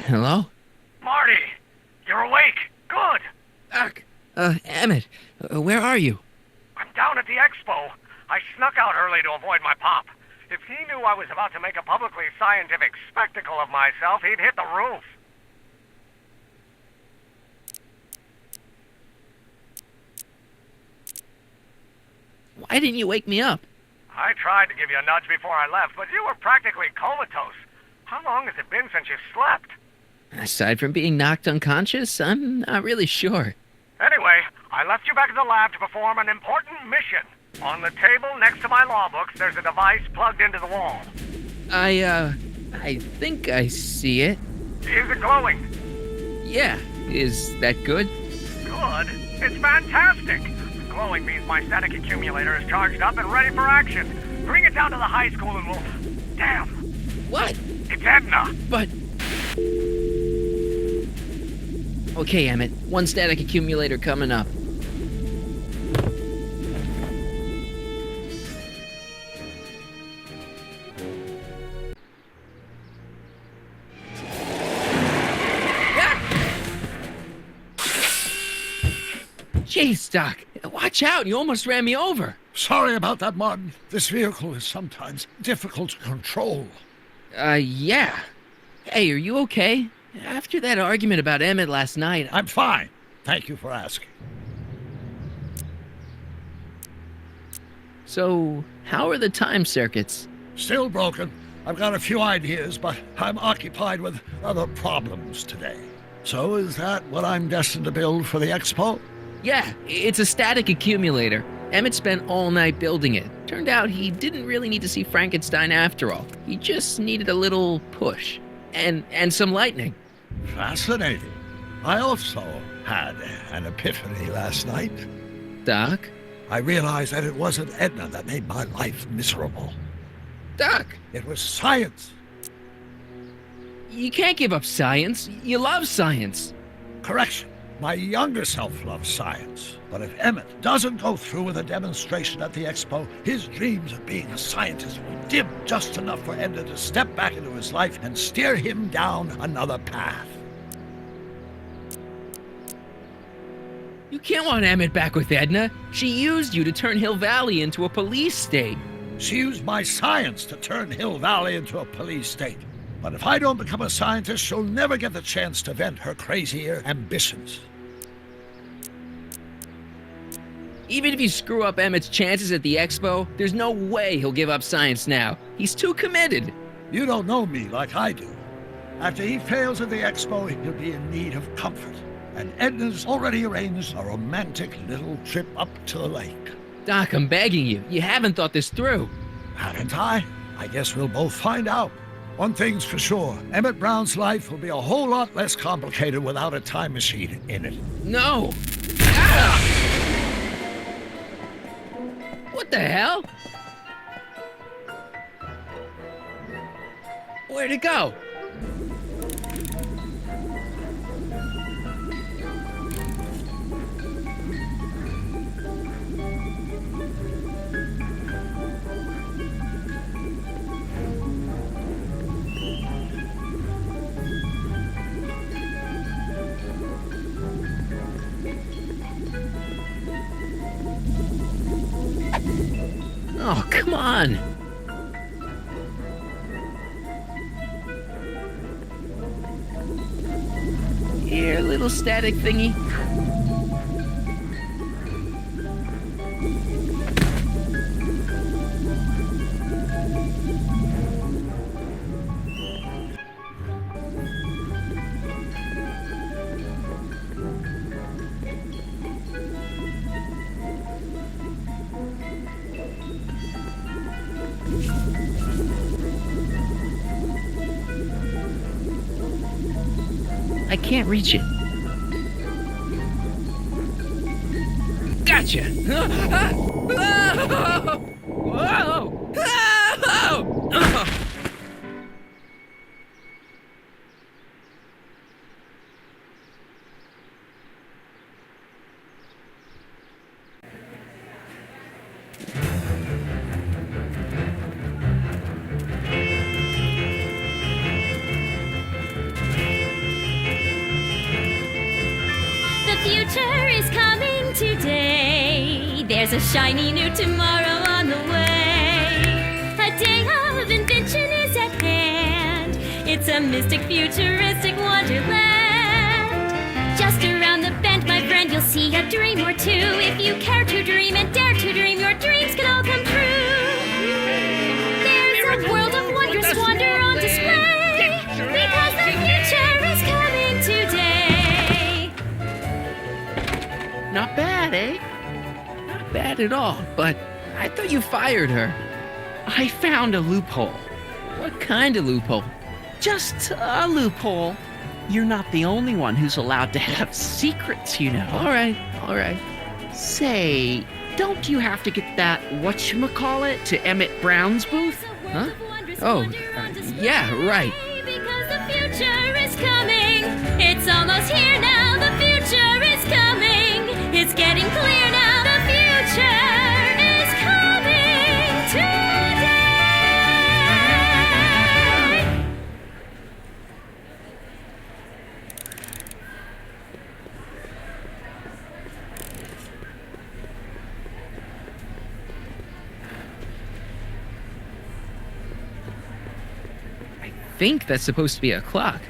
Hello? Marty, you're awake. Good. Doc. Emmett, where are you? I'm down at the expo. I snuck out early to avoid my pop. If he knew I was about to make a publicly scientific spectacle of myself, he'd hit the roof. Why didn't you wake me up? I tried to give you a nudge before I left, but you were practically comatose. How long has it been since you slept? Aside from being knocked unconscious, I'm not really sure. Anyway, I left you back at the lab to perform an important mission. On the table next to my law books, there's a device plugged into the wall. I think I see it. Is it glowing? Yeah, is that good? Good? It's fantastic! Glowing means my static accumulator is charged up and ready for action. Bring it down to the high school and we'll... Damn! What? It's Edna! But... Okay, Emmett, one static accumulator coming up. Jeez, Doc, watch out, you almost ran me over. Sorry about that, Martin. This vehicle is sometimes difficult to control. Yeah. Hey, are you okay? After that argument about Emmett last night... I'm fine. Thank you for asking. So, how are the time circuits? Still broken. I've got a few ideas, but I'm occupied with other problems today. So is that what I'm destined to build for the expo? Yeah, it's a static accumulator. Emmett spent all night building it. Turned out he didn't really need to see Frankenstein after all. He just needed a little push. And some lightning. Fascinating. I also had an epiphany last night. Doc? I realized that it wasn't Edna that made my life miserable. Doc! It was science. You can't give up science. You love science. Correction. My younger self loves science. But if Emmett doesn't go through with a demonstration at the expo, his dreams of being a scientist will dim just enough for Edna to step back into his life and steer him down another path. You can't want Emmett back with Edna. She used you to turn Hill Valley into a police state. She used my science to turn Hill Valley into a police state. But if I don't become a scientist, she'll never get the chance to vent her crazier ambitions. Even if you screw up Emmett's chances at the expo, there's no way he'll give up science now. He's too committed. You don't know me like I do. After he fails at the expo, he'll be in need of comfort. And Edna's already arranged a romantic little trip up to the lake. Doc, I'm begging you. You haven't thought this through. Haven't I? I guess we'll both find out. One thing's for sure, Emmett Brown's life will be a whole lot less complicated without a time machine in it. No! Ah! What the hell? Where'd it go? Oh, come on! Here, little static thingy. I can't reach it. Gotcha! Whoa! future is coming today. There's a shiny new tomorrow on the way. A day of invention is at hand. It's a mystic, futuristic wonderland. Just around the bend, my friend, you'll see a dream or two. If you care to dream and dare to dream, your dreams can all come true. There's a world of wonder squander on display, because the future is coming today. Not bad, eh? Not bad at all, but I thought you fired her. I found a loophole. What kind of loophole? Just a loophole. You're not the only one who's allowed to have secrets, you know. All right. Say, don't you have to get that whatchamacallit to Emmett Brown's booth? Huh? Oh, yeah, right. Because the future is coming. It's almost here now. The future is coming. It's getting clear now. The future is coming today. I think that's supposed to be a clock.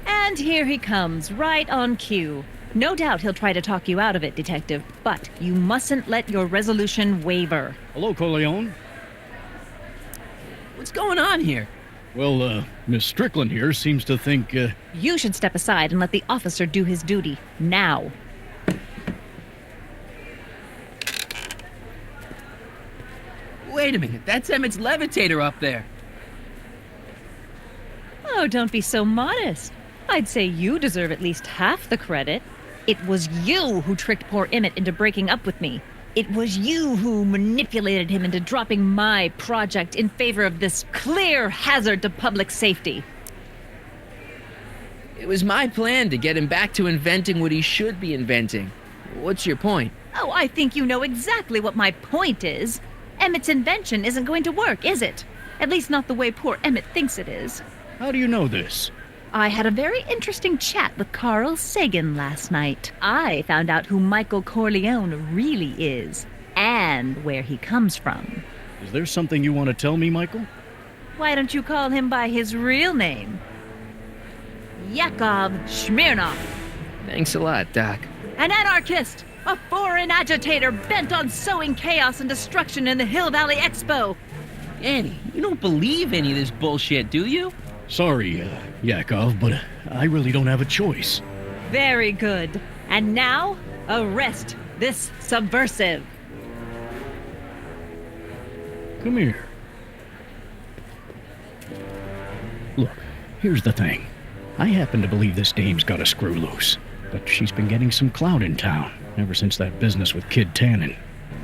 And here he comes, right on cue. No doubt he'll try to talk you out of it, Detective, but you mustn't let your resolution waver. Hello, Corleone. What's going on here? Well, Miss Strickland here seems to think, You should step aside and let the officer do his duty, now. Wait a minute, that's Emmett's levitator up there. Oh, don't be so modest. I'd say you deserve at least half the credit. It was you who tricked poor Emmett into breaking up with me. It was you who manipulated him into dropping my project in favor of this clear hazard to public safety. It was my plan to get him back to inventing what he should be inventing. What's your point? Oh, I think you know exactly what my point is. Emmett's invention isn't going to work, is it? At least not the way poor Emmett thinks it is. how do you know this? I had a very interesting chat with Carl Sagan last night. I found out who Michael Corleone really is, and where he comes from. Is there something you want to tell me, Michael? Why don't you call him by his real name? Yakov Smirnov. Thanks a lot, Doc. An anarchist! A foreign agitator bent on sowing chaos and destruction in the Hill Valley Expo! Annie, you don't believe any of this bullshit, do you? Sorry, Yakov, but I really don't have a choice. Very good. And now, arrest this subversive. Come here. Look, here's the thing. I happen to believe this dame's got a screw loose, but she's been getting some clout in town ever since that business with Kid Tannen.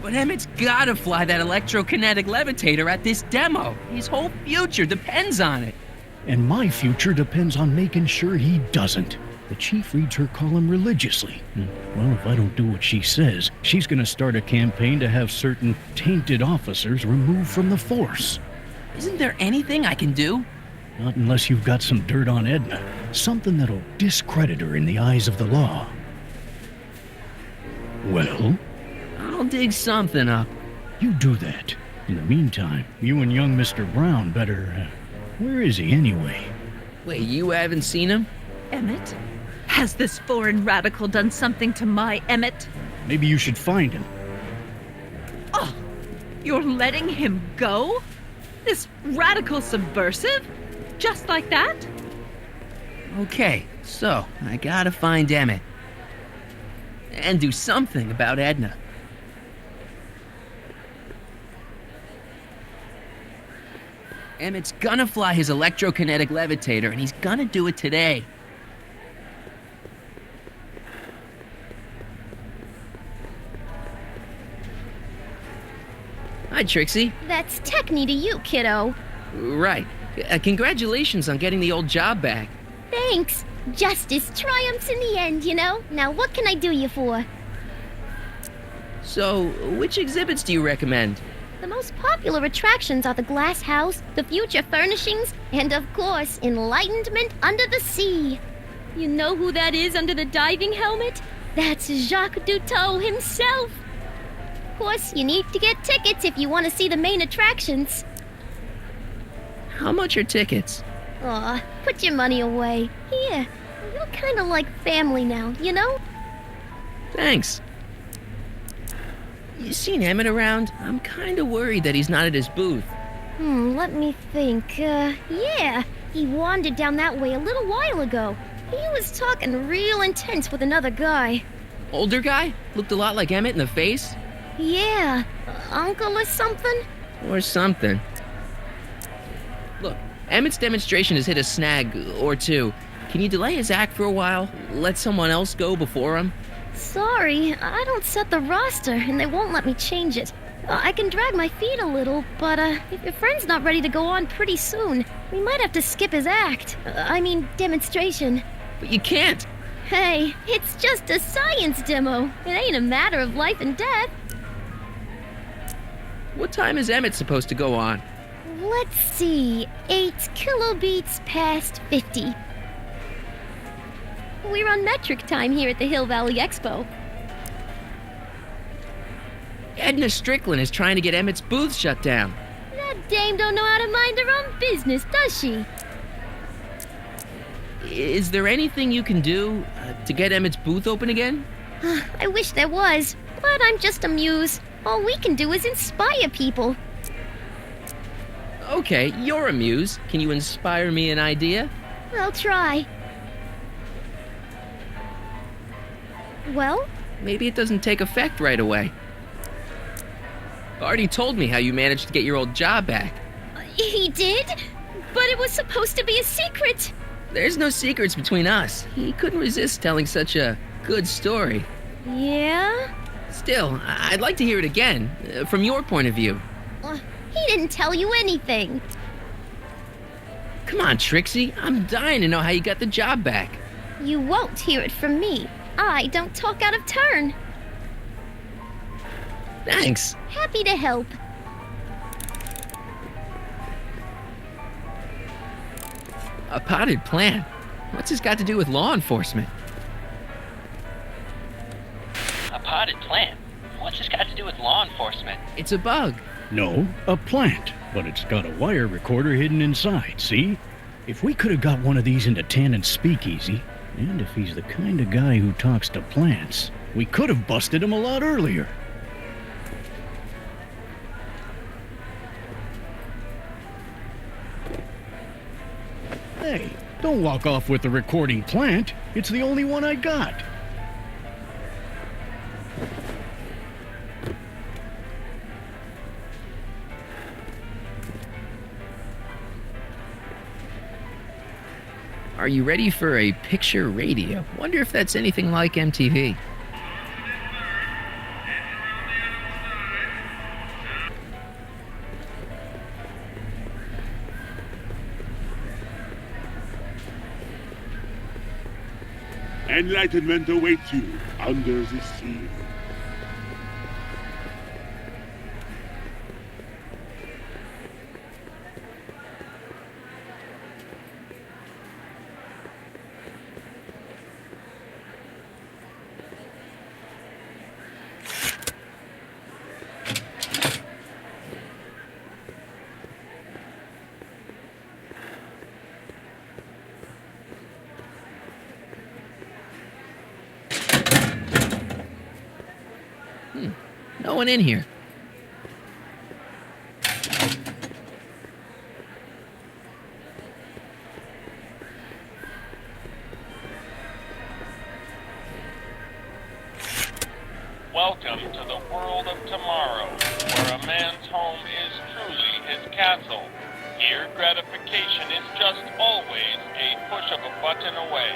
But Emmett's gotta fly that electrokinetic levitator at this demo. His whole future depends on it. And my future depends on making sure he doesn't. The chief reads her column religiously. Well, if I don't do what she says, she's gonna start a campaign to have certain tainted officers removed from the force. Isn't there anything I can do? Not unless you've got some dirt on Edna. Something that'll discredit her in the eyes of the law. Well, I'll dig something up. you do that. In the meantime, you and young Mr. Brown better... where is he anyway? Wait, you haven't seen him? Emmett? Has this foreign radical done something to my Emmett? Maybe you should find him. Oh, you're letting him go? This radical subversive? Just like that? Okay, so I gotta find Emmett. And do something about Edna. Emmett's gonna fly his electrokinetic levitator, and he's gonna do it today. Hi, Trixie. That's techni to you, kiddo. Right. Congratulations on getting the old job back. Thanks. Justice triumphs in the end, you know? Now what can I do you for? So, which exhibits do you recommend? The most popular attractions are the Glass House, the Future Furnishings, and of course, Enlightenment Under the Sea. You know who that is under the diving helmet? That's Jacques Cousteau himself. Of course, you need to get tickets if you want to see the main attractions. How much are tickets? Aw, put your money away. Here, you're kind of like family now, you know? Thanks. You seen Emmett around? I'm kind of worried that he's not at his booth. Let me think. Yeah, he wandered down that way a little while ago. He was talking real intense with another guy. Older guy? Looked a lot like Emmett in the face? Yeah, uncle or something? Or something. Look, Emmett's demonstration has hit a snag or two. Can you delay his act for a while? Let someone else go before him? Sorry, I don't set the roster, and they won't let me change it. I can drag my feet a little, but if your friend's not ready to go on pretty soon, we might have to skip his act. Demonstration. But you can't. Hey, it's just a science demo. It ain't a matter of life and death. What time is Emmett supposed to go on? Let's see, 8 kilobeats past 50. We're on metric time here at the Hill Valley Expo. Edna Strickland is trying to get Emmett's booth shut down. That dame don't know how to mind her own business, does she? Is there anything you can do to get Emmett's booth open again? I wish there was, but I'm just a muse. All we can do is inspire people. Okay, you're a muse. Can you inspire me an idea? I'll try. Well? Maybe it doesn't take effect right away. Artie told me how you managed to get your old job back. He did? But it was supposed to be a secret. There's no secrets between us. He couldn't resist telling such a good story. Yeah? Still, I'd like to hear it again, from your point of view. He didn't tell you anything. Come on, Trixie. I'm dying to know how you got the job back. You won't hear it from me. I don't talk out of turn. Thanks. Happy to help. A potted plant? What's this got to do with law enforcement? A potted plant? What's this got to do with law enforcement? It's a bug. No, a plant, but it's got a wire recorder hidden inside, see? If we could have got one of these into Tannen's speakeasy, and if he's the kind of guy who talks to plants, we could have busted him a lot earlier. Hey, don't walk off with the recording plant. It's the only one I got. Are you ready for a picture radio? Wonder if that's anything like MTV. Enlightenment awaits you under the sea. No one in here. Welcome to the world of tomorrow, where a man's home is truly his castle. Here, gratification is just always a push of a button away.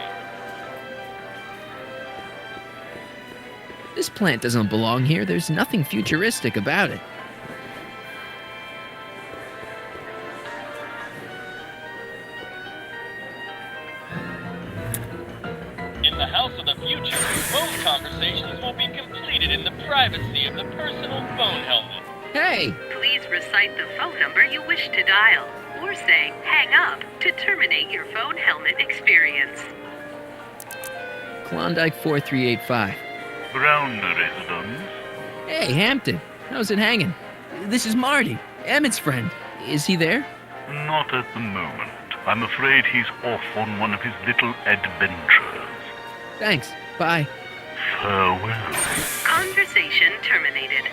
This plant doesn't belong here. There's nothing futuristic about it. In the house of the future, phone conversations will be completed in the privacy of the personal phone helmet. Hey! Please recite the phone number you wish to dial, or say hang up to terminate your phone helmet experience. Klondike 4385. Brown residence. Hey, Hampton. How's it hanging? This is Marty, Emmett's friend. Is he there? Not at the moment. I'm afraid he's off on one of his little adventures. Thanks. Bye. Farewell. Conversation terminated.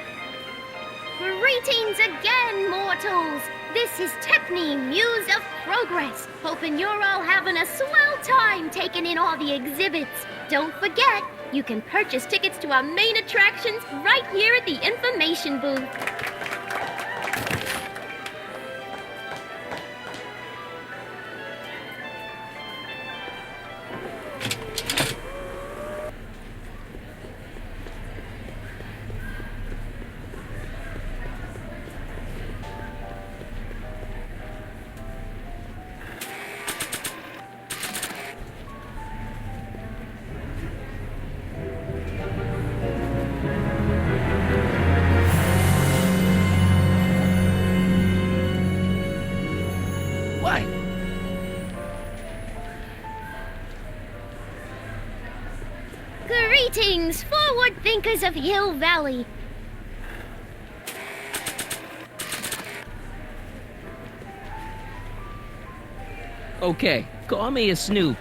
Greetings again, mortals! This is Techne, Muse of Progress. Hoping you're all having a swell time taking in all the exhibits. Don't forget, you can purchase tickets to our main attractions right here at the information booth. What? Greetings, forward thinkers of Hill Valley. Okay, call me a snoop.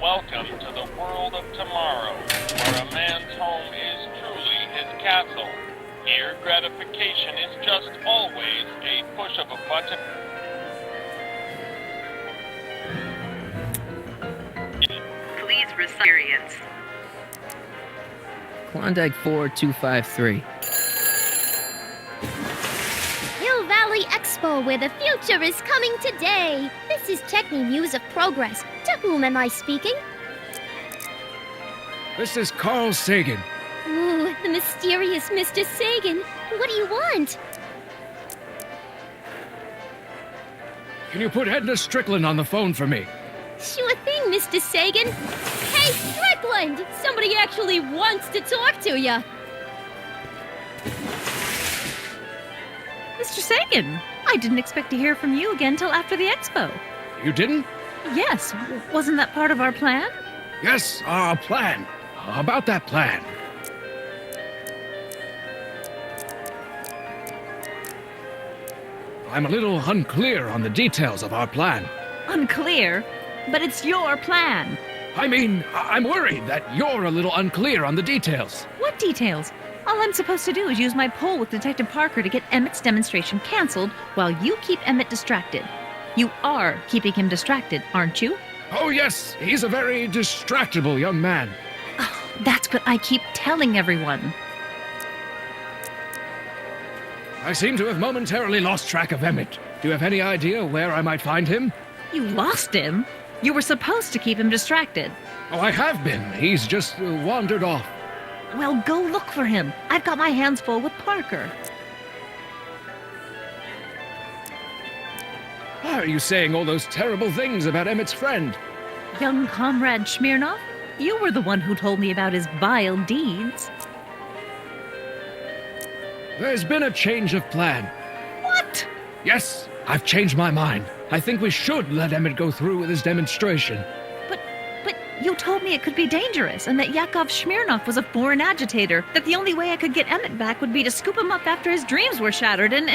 Welcome to the world of tomorrow, where a man's home is truly his castle. Here, gratification is just always a push of a button. Please experience. Klondike 4253. Hill Valley Expo, where the future is coming today. This is Techne, Muse of Progress. To whom am I speaking? This is Carl Sagan. Ooh, the mysterious Mr. Sagan. What do you want? Can you put Edna Strickland on the phone for me? Sure thing, Mr. Sagan. Hey, Strickland! Somebody actually wants to talk to you. Mr. Sagan, I didn't expect to hear from you again till after the expo. You didn't? Yes, wasn't that part of our plan? Yes, our plan. About that plan. I'm a little unclear on the details of our plan. Unclear, but it's your plan. I mean, I'm worried that you're a little unclear on the details. What details? All I'm supposed to do is use my poll with Detective Parker to get Emmett's demonstration canceled while you keep Emmett distracted. You are keeping him distracted, aren't you? Oh, yes, he's a very distractible young man. Oh, that's what I keep telling everyone. I seem to have momentarily lost track of Emmett. Do you have any idea where I might find him? You lost him? You were supposed to keep him distracted. Oh, I have been. He's just wandered off. Well, go look for him. I've got my hands full with Parker. Why are you saying all those terrible things about Emmett's friend? Young comrade Smirnov, you were the one who told me about his vile deeds. There's been a change of plan. What? Yes, I've changed my mind. I think we should let Emmett go through with his demonstration. But you told me it could be dangerous and that Yakov Smirnov was a foreign agitator, that the only way I could get Emmett back would be to scoop him up after his dreams were shattered and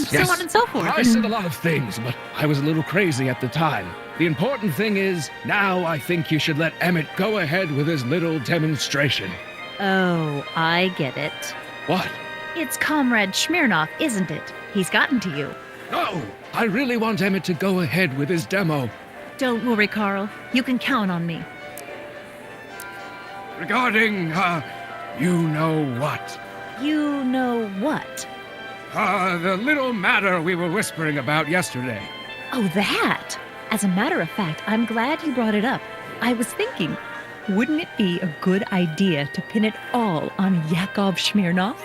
so on and so forth. I said a lot of things, but I was a little crazy at the time. The important thing is, now I think you should let Emmett go ahead with his little demonstration. Oh, I get it. What? It's Comrade Smirnov, isn't it? He's gotten to you. No! I really want Emmett to go ahead with his demo. Don't worry, Carl. You can count on me. Regarding, you know what? You know what? The little matter we were whispering about yesterday. Oh, that! As a matter of fact, I'm glad you brought it up. I was thinking, wouldn't it be a good idea to pin it all on Yakov Smirnov?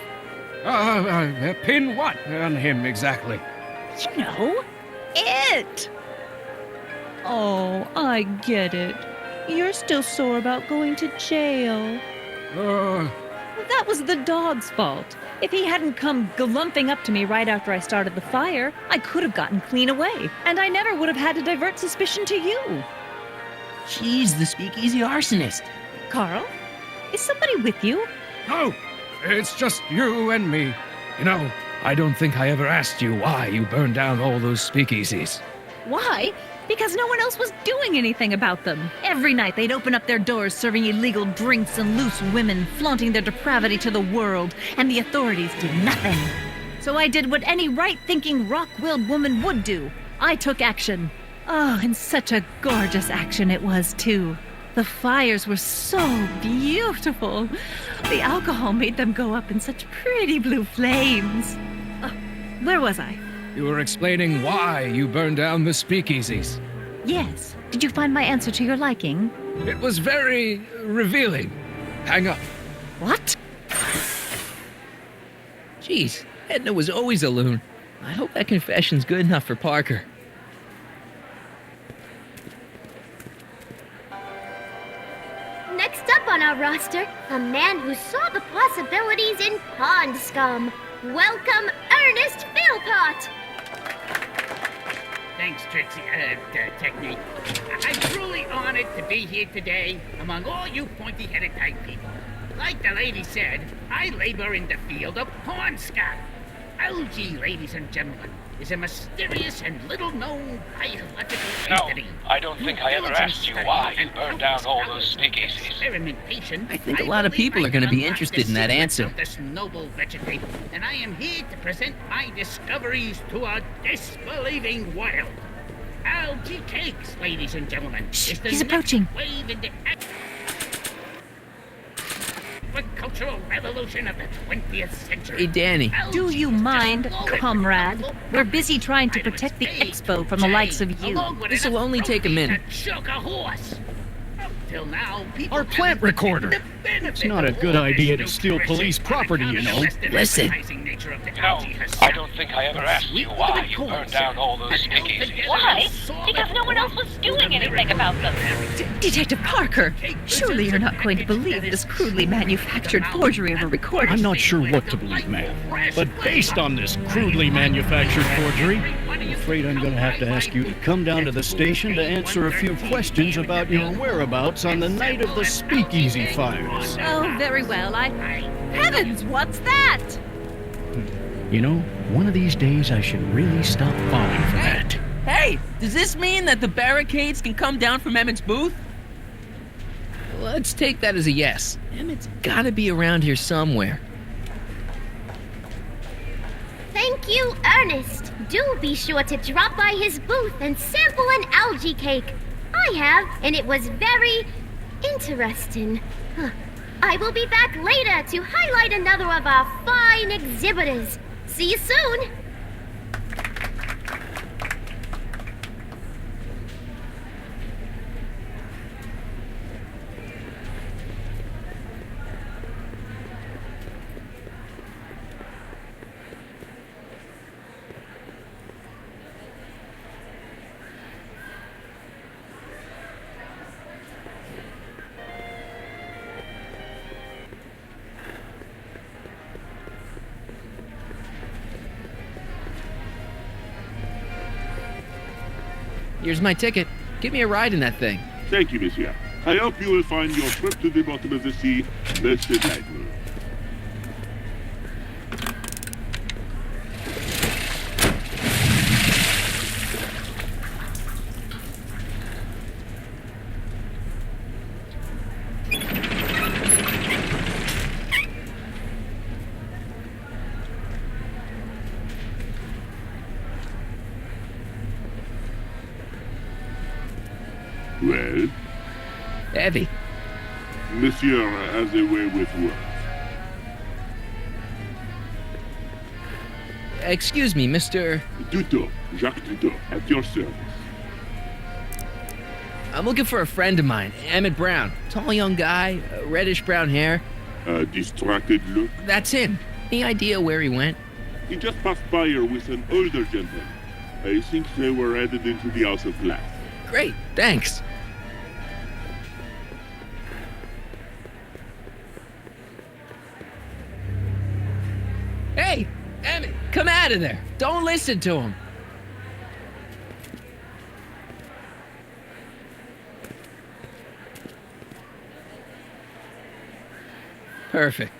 Pin what on him exactly? You know, it. Oh, I get it. You're still sore about going to jail. That was the dog's fault. If he hadn't come glumping up to me right after I started the fire, I could have gotten clean away, and I never would have had to divert suspicion to you. She's the speakeasy arsonist. Carl, is somebody with you? No, it's just you and me. You know, I don't think I ever asked you why you burned down all those speakeasies. Why? Because no one else was doing anything about them. Every night they'd open up their doors serving illegal drinks and loose women, flaunting their depravity to the world, and the authorities did nothing. So I did what any right-thinking, rock-willed woman would do. I took action. Oh, and such a gorgeous action it was, too. The fires were so beautiful. The alcohol made them go up in such pretty blue flames. Where was I? You were explaining why you burned down the speakeasies. Yes. Did you find my answer to your liking? It was very revealing. Hang up. What? Jeez, Edna was always a loon. I hope that confession's good enough for Parker. Next up on our roster, a man who saw the possibilities in pond scum. Welcome, Ernest Philpott! Thanks, Trixie, Technique. I'm truly honored to be here today among all you pointy-headed type people. Like the lady said, I labor in the field of pond scum. Algae, ladies and gentlemen, is a mysterious and little-known biological entity. I don't think I ever asked you why you burned down all those speakeasies. Experimentation. I think a lot of people are going to be interested in that answer. This noble vegetation, and I am here to present my discoveries to a disbelieving world. Algae cakes, ladies and gentlemen. Shh, is the he's next approaching. wave in the agricultural revolution of the 20th century. Hey, Danny. Do you mind, comrade? We're busy trying to protect the expo from the likes of you. This will only take a minute. Till now, people Our plant recorder. It's not a good idea to steal police property, you know. Listen. No, I don't think I ever asked you why you burned down all those speakeasies. Why? Because no one else was doing anything about them. Detective Parker, surely you're not going to believe this crudely manufactured forgery of a recording. I'm not sure what to believe, ma'am. But based on this crudely manufactured forgery, I'm afraid I'm going to have to ask you to come down to the station to answer a few questions about your whereabouts on the night of the speakeasy fires. Oh, very well. Heavens, what's that? You know, one of these days I should really stop falling for that. Hey, does this mean that the barricades can come down from Emmett's booth? Let's take that as a yes. Emmett's gotta be around here somewhere. Thank you, Ernest. Do be sure to drop by his booth and sample an algae cake. I have, and it was very interesting. I will be back later to highlight another of our fine exhibitors. See you soon. Here's my ticket. Give me a ride in that thing. Thank you, monsieur. I hope you will find your trip to the bottom of the sea most delightful. Well? Heavy. Monsieur has a way with words. Excuse me, Mr. Duto, Jacques Duto, at your service. I'm looking for a friend of mine, Emmett Brown. Tall young guy, reddish brown hair. A distracted look? That's him. Any idea where he went? He just passed by here with an older gentleman. I think they were headed into the House of Glass. Great, thanks. Hey, Emmett, come out of there. Don't listen to him. Perfect.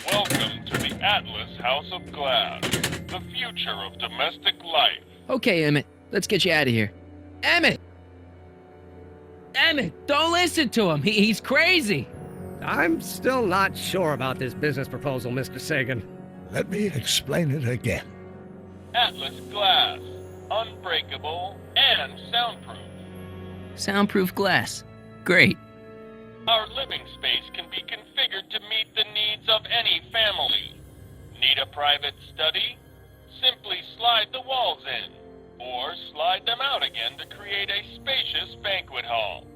Welcome to the Atlas House of Glass, the future of domestic life. Okay, Emmett, let's get you out of here. Emmett! Emmett, don't listen to him. He's crazy. I'm still not sure about this business proposal, Mr. Sagan. Let me explain it again. Atlas Glass, unbreakable and soundproof. Soundproof glass. Great. Our living space can be configured to meet the needs of any family. Need a private study? Simply slide the walls in, or slide them out again to create a spacious banquet hall.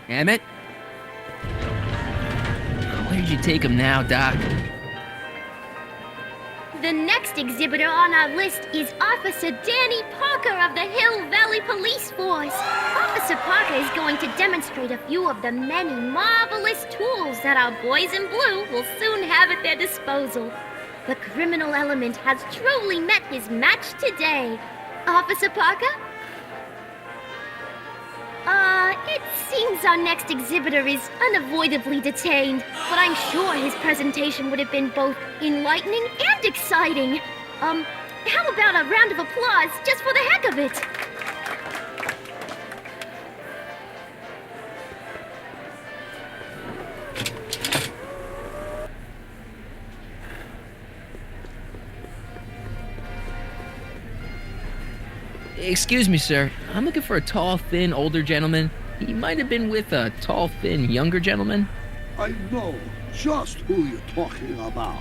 Emmett? Where'd you take him now, Doc? The next exhibitor on our list is Officer Danny Parker of the Hill Valley Police Force. Officer Parker is going to demonstrate a few of the many marvelous tools that our boys in blue will soon have at their disposal. The criminal element has truly met his match today. Officer Parker? It seems our next exhibitor is unavoidably detained, but I'm sure his presentation would have been both enlightening and exciting. How about a round of applause just for the heck of it? Excuse me, sir. I'm looking for a tall, thin, older gentleman. He might have been with a tall, thin, younger gentleman. I know just who you're talking about.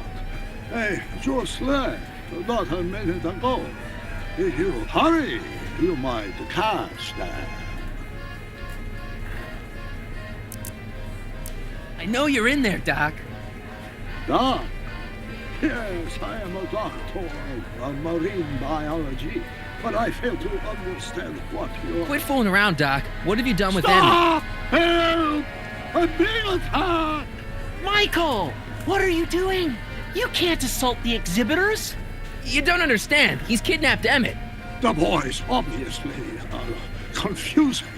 Hey, just left not a minute ago. If you hurry, you might catch them. I know you're in there, Doc. Doc? Yes, I am a doctor of marine biology, but I fail to understand what you're... Quit fooling around, Doc. What have you done with Stop! Help! I'm being attacked! Michael! What are you doing? You can't assault the exhibitors! You don't understand. He's kidnapped Emmett. The boy's obviously confusing.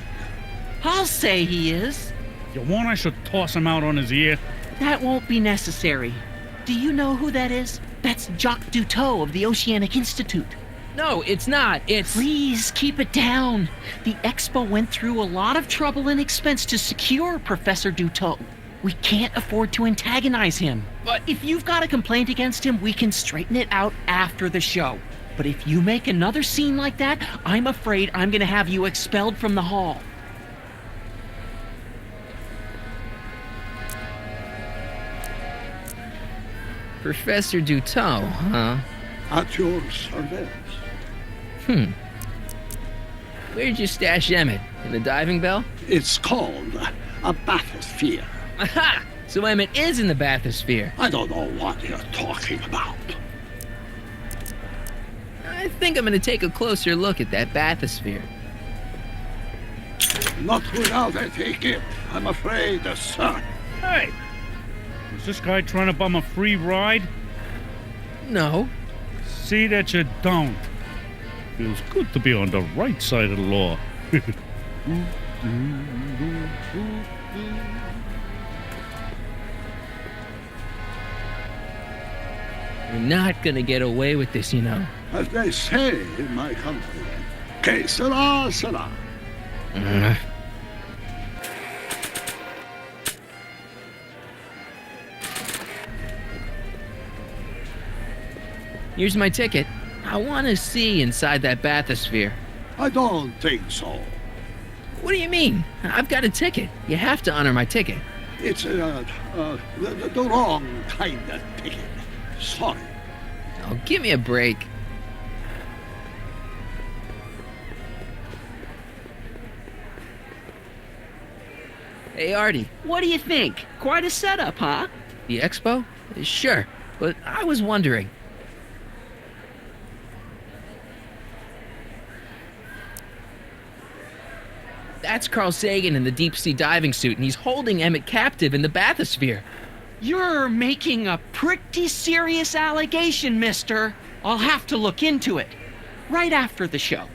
I'll say he is. You want I should toss him out on his ear? That won't be necessary. Do you know who that is? That's Jacques Duteau of the Oceanic Institute. No, it's not. It's... Please, keep it down. The Expo went through a lot of trouble and expense to secure Professor Duteau. We can't afford to antagonize him. But if you've got a complaint against him, we can straighten it out after the show. But if you make another scene like that, I'm afraid I'm gonna have you expelled from the hall. Professor Duteau, huh? At your service. Where'd you stash Emmett? In the diving bell? It's called a bathysphere. Aha! So Emmett is in the bathysphere. I don't know what you're talking about. I think I'm gonna take a closer look at that bathysphere. Not without a ticket, I'm afraid, sir. Hey! Is this guy trying to bum a free ride? No. See that you don't. Feels good to be on the right side of the law. You're not gonna get away with this, you know. As they say in my country, que sera, sera. Here's my ticket. I want to see inside that bathysphere. I don't think so. What do you mean? I've got a ticket. You have to honor my ticket. It's the wrong kind of ticket. Sorry. Oh, give me a break. Hey, Artie. What do you think? Quite a setup, huh? The expo? Sure, but I was wondering. That's Carl Sagan in the deep-sea diving suit, and he's holding Emmett captive in the bathysphere. You're making a pretty serious allegation, mister. I'll have to look into it. Right after the show.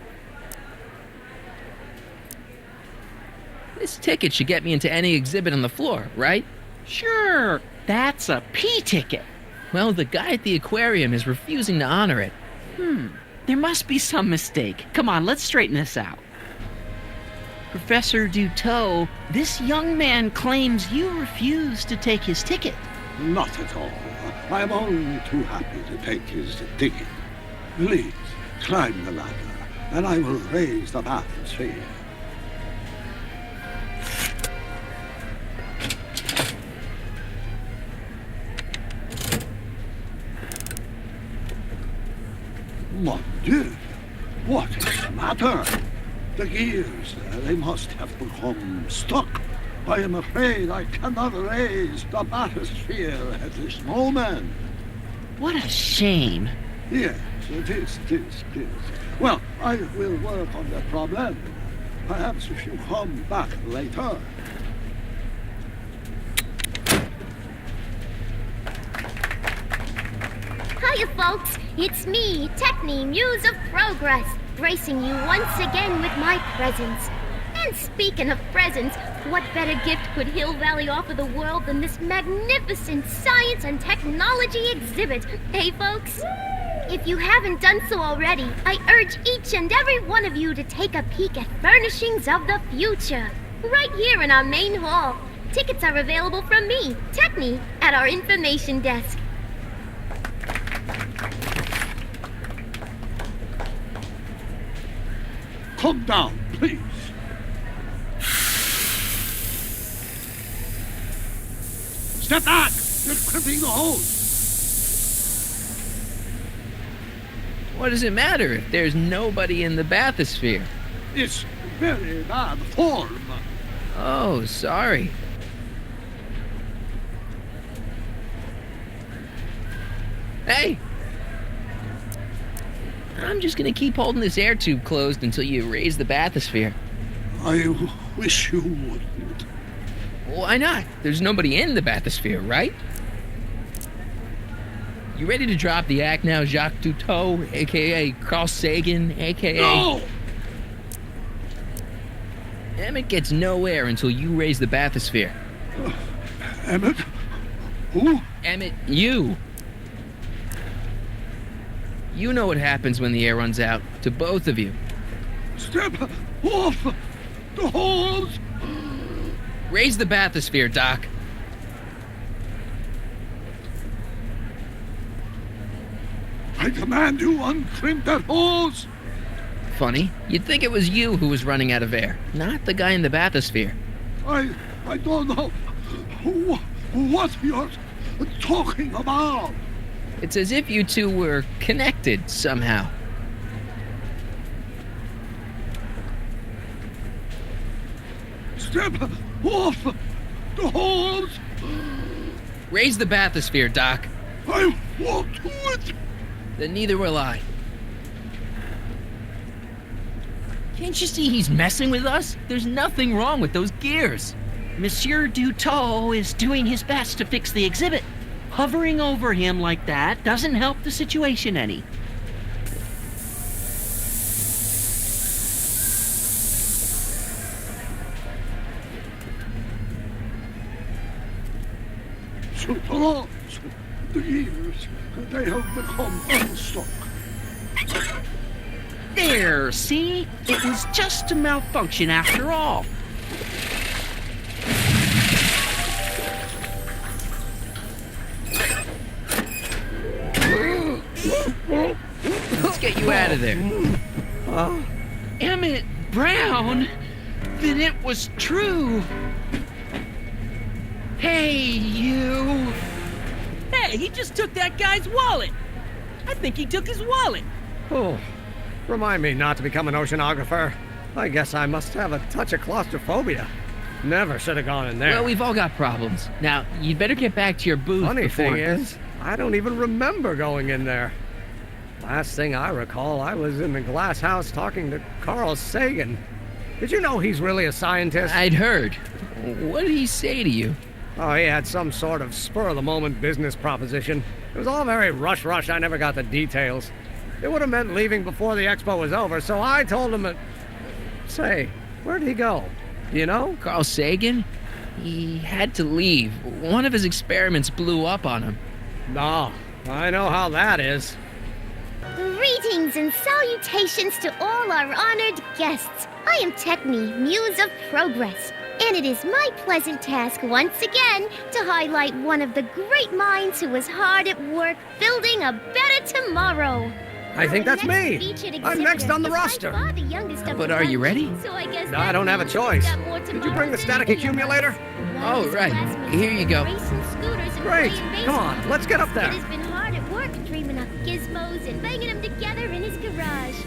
This ticket should get me into any exhibit on the floor, right? Sure. That's a P ticket. Well, the guy at the aquarium is refusing to honor it. There must be some mistake. Come on, let's straighten this out. Professor Duteau, this young man claims you refused to take his ticket. Not at all. I am only too happy to take his ticket. Please, climb the ladder, and I will raise the bathysphere. Mon Dieu! What is the matter? The gears, they must have become stuck. I am afraid I cannot raise the bathysphere at this moment. What a shame. Yes, it is. Well, I will work on the problem. Perhaps if you come back later. Hiya, folks. It's me, Techni, Muse of Progress, gracing you once again with my presence. And speaking of presents, what better gift could Hill Valley offer the world than this magnificent science and technology exhibit? Hey, folks? If you haven't done so already, I urge each and every one of you to take a peek at Furnishings of the Future, right here in our main hall. Tickets are available from me, Techni, at our information desk. Come down, please. Step back! You're crimping the hose. What does it matter if there's nobody in the bathysphere? It's very bad form. Oh, sorry. Hey! I'm just gonna keep holding this air tube closed until you raise the bathysphere. I wish you wouldn't. Why not? There's nobody in the bathysphere, right? You ready to drop the act now, Jacques Cousteau, a.k.a. Carl Sagan, a.k.a. No! Emmett gets no air until you raise the bathysphere. Emmett? Who? Emmett, you. You know what happens when the air runs out, to both of you. Step off the hose! Raise the bathysphere, Doc. I command you uncrimp that hose! Funny, you'd think it was you who was running out of air, not the guy in the bathysphere. I don't know what you're talking about. It's as if you two were connected somehow. Step off the hose! Raise the bathysphere, Doc. I won't do it! Then neither will I. Can't you see he's messing with us? There's nothing wrong with those gears. Monsieur Dutot is doing his best to fix the exhibit. Hovering over him like that doesn't help the situation any. The gears, they have become unstuck. There, see? It was just a malfunction after all. Let's get you out of there. Emmett Brown? Then it was true. Hey, you. Hey, he just took that guy's wallet. I think he took his wallet. Oh, remind me not to become an oceanographer. I guess I must have a touch of claustrophobia. Never should have gone in there. Well, we've all got problems. Now, you'd better get back to your booth Funny before... thing is, I don't even remember going in there. Last thing I recall, I was in the glass house talking to Carl Sagan. Did you know he's really a scientist? I'd heard. What did he say to you? Oh, he had some sort of spur-of-the-moment business proposition. It was all very rush. I never got the details. It would have meant leaving before the expo was over, so I told him that... Say, where'd he go? Do you know? Carl Sagan? He had to leave. One of his experiments blew up on him. No, I know how that is. Greetings and salutations to all our honored guests. I am Techni, Muse of Progress, and it is my pleasant task once again to highlight one of the great minds who was hard at work building a better tomorrow. I think that's me. I'm next on the roster. But are you ready? So I guess No, I don't have a choice. Did you bring the static accumulator? Oh, right. Here you go. Great. Come on, let's get up there. He's been hard at work dreaming up gizmos and banging them together in his garage.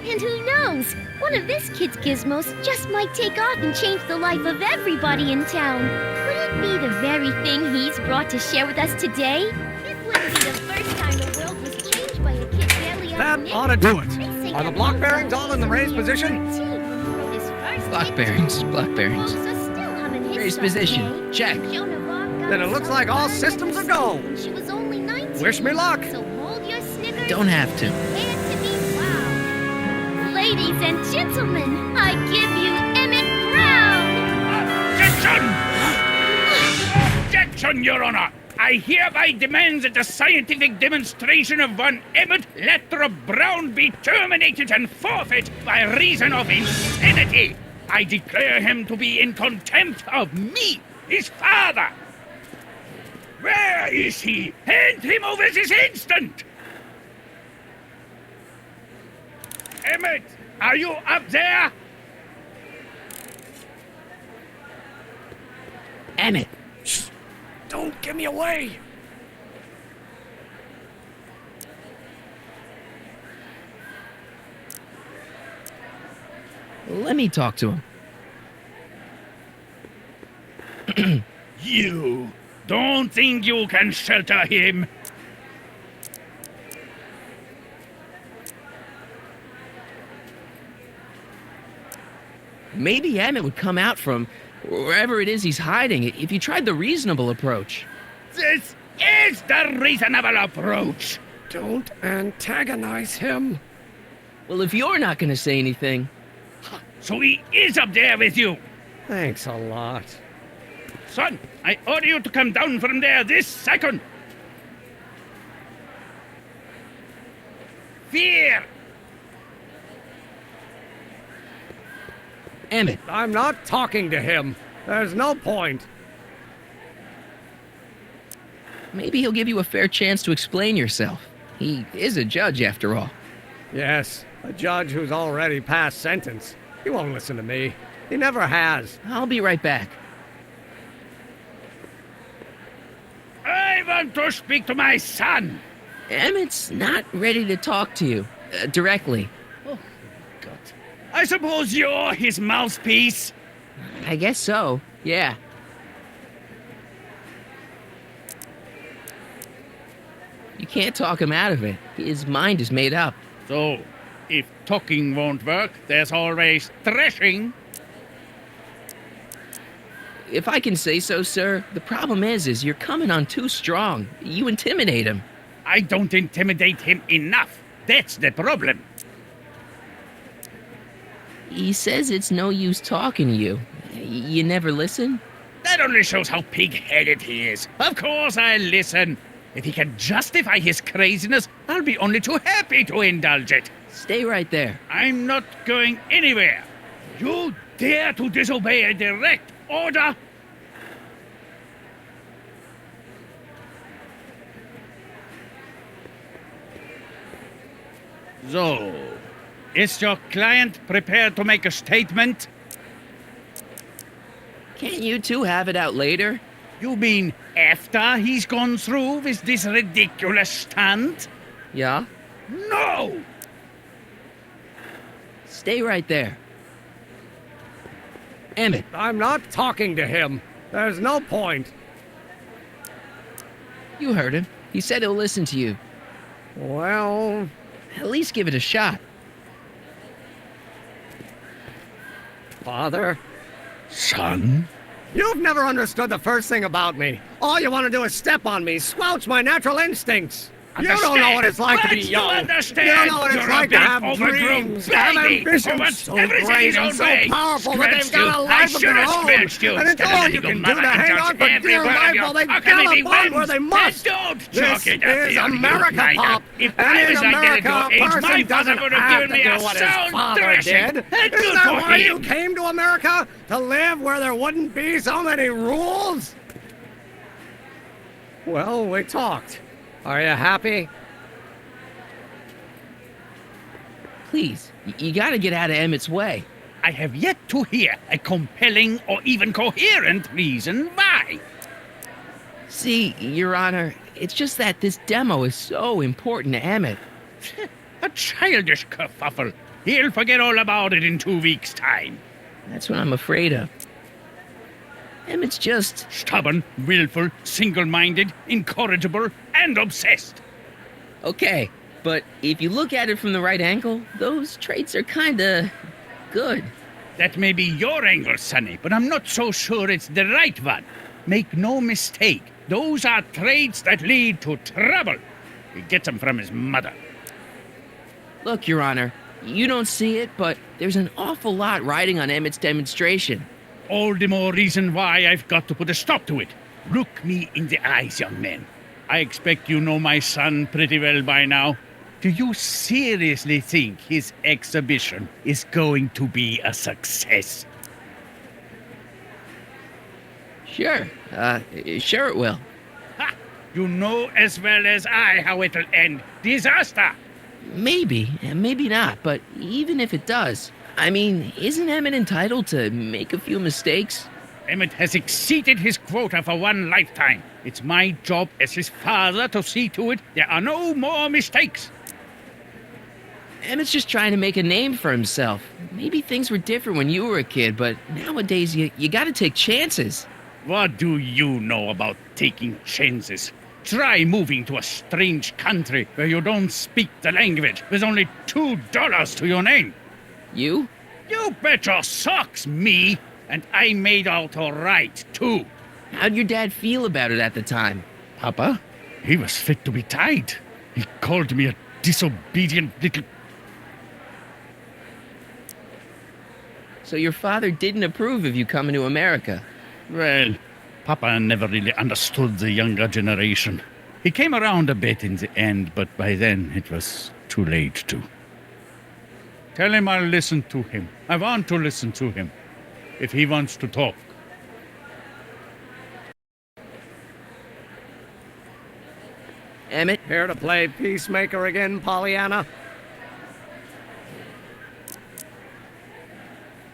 And who knows? One of this kid's gizmos just might take off and change the life of everybody in town. Could it be the very thing he's brought to share with us today? This wouldn't be the first time the world was changed by a kid barely That ought to do it. Are the block bearings all in the raised position? Block bearings. Raised position. Check. Then it looks like all systems are go. She was only 19. Wish me luck. So hold your snickers. Don't have to. Prepare to be wowed. Ladies and gentlemen, I give you Emmett Brown. Objection, Your Honor! I hereby demand that the scientific demonstration of one Emmett Latra Brown be terminated and forfeit by reason of insanity. I declare him to be in contempt of me, his father. Where is he? Hand him over this instant! Emmett, are you up there? Emmett. Don't give me away. Let me talk to him. You don't think you can shelter him? Maybe Emmett would come out from wherever it is he's hiding if you tried the reasonable approach. This is the reasonable approach. Don't antagonize him. Well, if you're not going to say anything... So he is up there with you. Thanks a lot. Son, I order you to come down from there this second. Fear! Emmett. I'm not talking to him. There's no point. Maybe he'll give you a fair chance to explain yourself. He is a judge, after all. Yes, a judge who's already passed sentence. He won't listen to me. He never has. I'll be right back. I want to speak to my son. Emmett's not ready to talk to you directly. Oh, God. I suppose you're his mouthpiece. I guess so, yeah. You can't talk him out of it. His mind is made up. So, if talking won't work, there's always threshing. If I can say so, sir, the problem is you're coming on too strong. You intimidate him. I don't intimidate him enough. That's the problem. He says it's no use talking to you. You never listen? That only shows how pig-headed he is. Of course I'll listen. If he can justify his craziness, I'll be only too happy to indulge it. Stay right there. I'm not going anywhere. You dare to disobey a direct order? So, is your client prepared to make a statement? Can't you two have it out later? You mean after he's gone through with this ridiculous stunt? Yeah? No! Stay right there. Emmett. I'm not talking to him. There's no point. You heard him. He said he'll listen to you. Well... At least give it a shot. Father? Son? You've never understood the first thing about me. All you want to do is step on me, squelch my natural instincts. You don't know what it's like to be young. You don't know what it's like to have dreams, have ambitions so great and so powerful that they've got a life of their own. And it's all you can do to hang on for dear life while they gallop on where they must. This is America, Pop. And in America, a person doesn't have to do what his father did. Isn't that why you came to America? To live where there wouldn't be so many rules? Well, we talked. Are you happy? Please, you gotta get out of Emmett's way. I have yet to hear a compelling or even coherent reason why. See, Your Honor, it's just that this demo is so important to Emmett. A childish kerfuffle. He'll forget all about it in 2 weeks' time. That's what I'm afraid of. Emmett's just... stubborn, willful, single-minded, incorrigible, and obsessed. Okay, but if you look at it from the right angle, those traits are kinda... good. That may be your angle, Sonny, but I'm not so sure it's the right one. Make no mistake, those are traits that lead to trouble. He gets them from his mother. Look, Your Honor, you don't see it, but there's an awful lot riding on Emmett's demonstration. All the more reason why I've got to put a stop to it. Look me in the eyes, young man. I expect you know my son pretty well by now. Do you seriously think his exhibition is going to be a success? Sure. Sure it will. Ha! You know as well as I how it'll end. Disaster! Maybe, and maybe not, but even if it does, I mean, isn't Emmett entitled to make a few mistakes? Emmett has exceeded his quota for one lifetime. It's my job as his father to see to it there are no more mistakes. Emmett's just trying to make a name for himself. Maybe things were different when you were a kid, but nowadays you gotta take chances. What do you know about taking chances? Try moving to a strange country where you don't speak the language with only $2 to your name. You? You bet your socks, me! And I made out all right, too. How'd your dad feel about it at the time? Papa? He was fit to be tied. He called me a disobedient little... So your father didn't approve of you coming to America? Well, Papa never really understood the younger generation. He came around a bit in the end, but by then it was too late to. Tell him I'll listen to him. I want to listen to him. If he wants to talk. Emmett? Here to play peacemaker again, Pollyanna?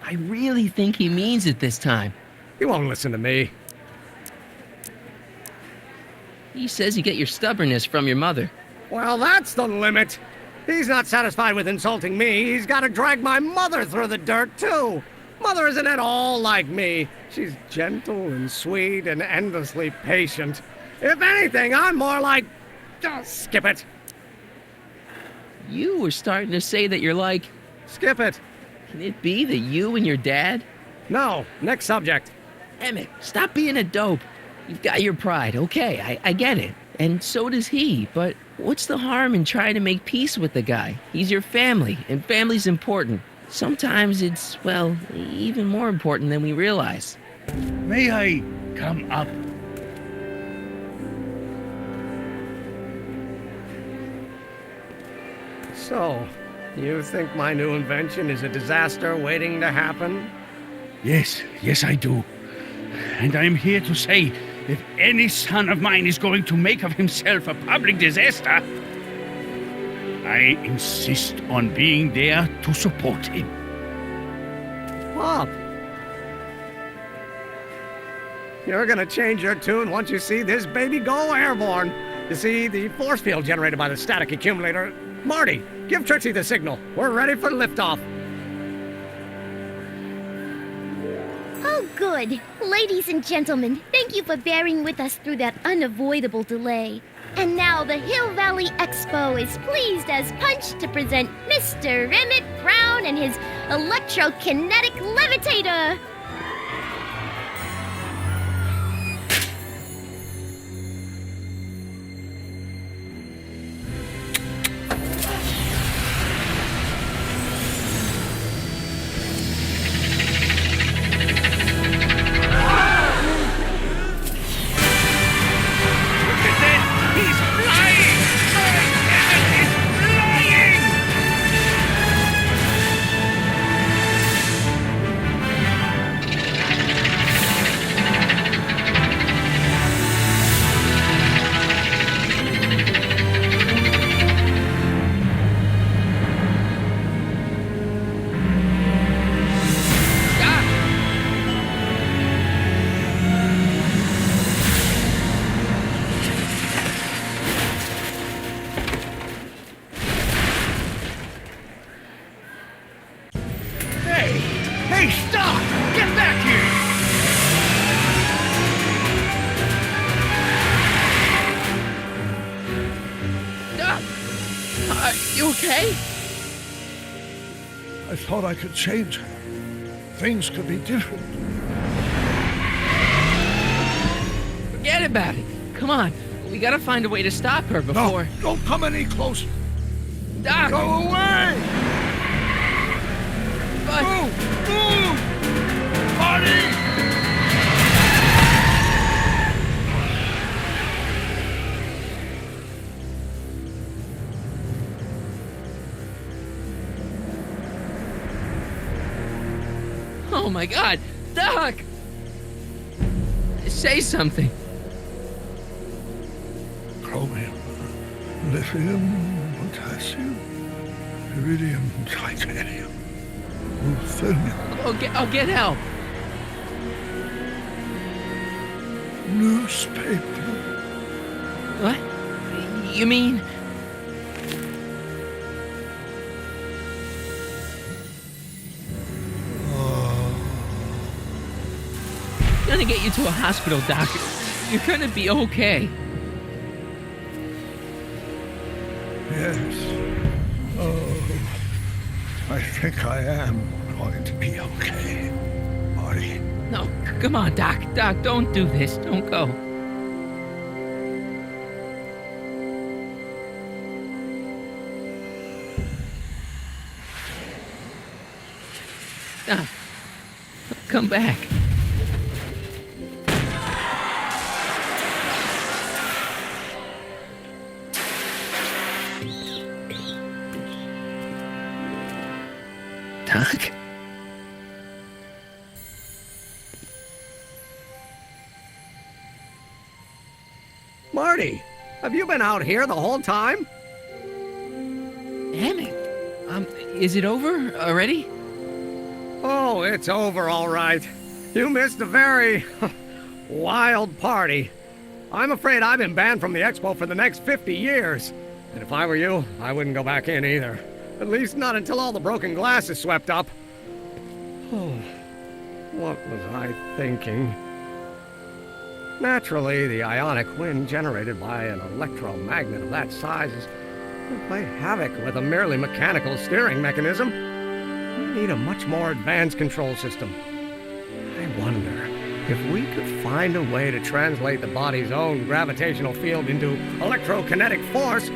I really think he means it this time. He won't listen to me. He says you get your stubbornness from your mother. Well, that's the limit. He's not satisfied with insulting me. He's got to drag my mother through the dirt, too. Mother isn't at all like me. She's gentle and sweet and endlessly patient. If anything, I'm more like... skip it. You were starting to say that you're like... Skip it. Can it be that you and your dad? No. Next subject. Emmett, stop being a dope. You've got your pride, okay, I get it. And so does he, but what's the harm in trying to make peace with the guy? He's your family, and family's important. Sometimes it's, well, even more important than we realize. May I come up? So, you think my new invention is a disaster waiting to happen? Yes, I do. And I'm here to say, if any son of mine is going to make of himself a public disaster, I insist on being there to support him. Pop! You're gonna change your tune once you see this baby go airborne. You see, the force field generated by the static accumulator... Marty, give Trixie the signal. We're ready for liftoff. Oh, good. Ladies and gentlemen, thank you for bearing with us through that unavoidable delay. And now the Hill Valley Expo is pleased as punch to present Mr. Emmett Brown and his electrokinetic levitator. Hey, stop! Get back here! You okay? I thought I could change her. Things could be different. Forget about it. Come on. We gotta find a way to stop her before... No, don't come any closer. Doc! Go away! But... Move! Marty! Oh my God! Doc! Say something. Chromium, lithium, potassium, iridium, titanium, ruthenium. I'll get help. Newspaper. What? You mean... gonna get you to a hospital, Doc. You're gonna be okay. Yes. Oh, I think I am going to be okay, Marty. No, come on, Doc. Doc, don't do this. Don't go. Doc, come back. Doc? Marty, have you been out here the whole time? Damn it. Is it over already? Oh, it's over all right. You missed a very wild party. I'm afraid I've been banned from the expo for the next 50 years. And if I were you, I wouldn't go back in either. At least not until all the broken glass is swept up. Oh, what was I thinking? Naturally, the ionic wind generated by an electromagnet of that size will play havoc with a merely mechanical steering mechanism. We need a much more advanced control system. I wonder if we could find a way to translate the body's own gravitational field into electrokinetic force.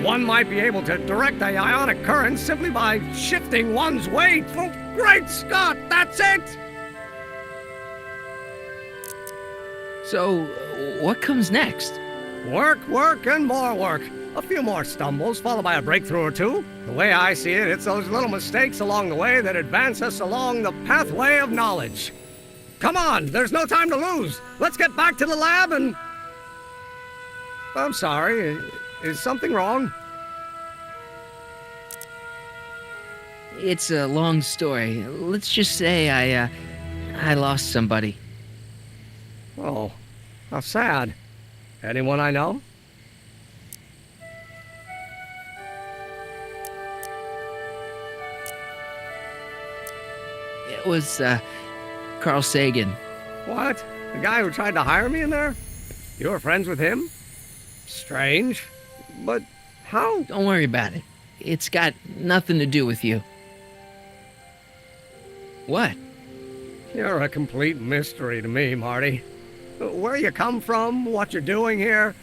One might be able to direct the ionic current simply by shifting one's weight. Oh, great Scott, that's it! So, what comes next? Work, work, and more work. A few more stumbles, followed by a breakthrough or two. The way I see it, it's those little mistakes along the way that advance us along the pathway of knowledge. Come on, there's no time to lose. Let's get back to the lab and... I'm sorry, is something wrong? It's a long story. Let's just say I lost somebody. Oh, how sad. Anyone I know? It was, Carl Sagan. What? The guy who tried to hire me in there? You were friends with him? Strange. But how? Don't worry about it. It's got nothing to do with you. What? You're a complete mystery to me, Marty. Where you come from, what you're doing here.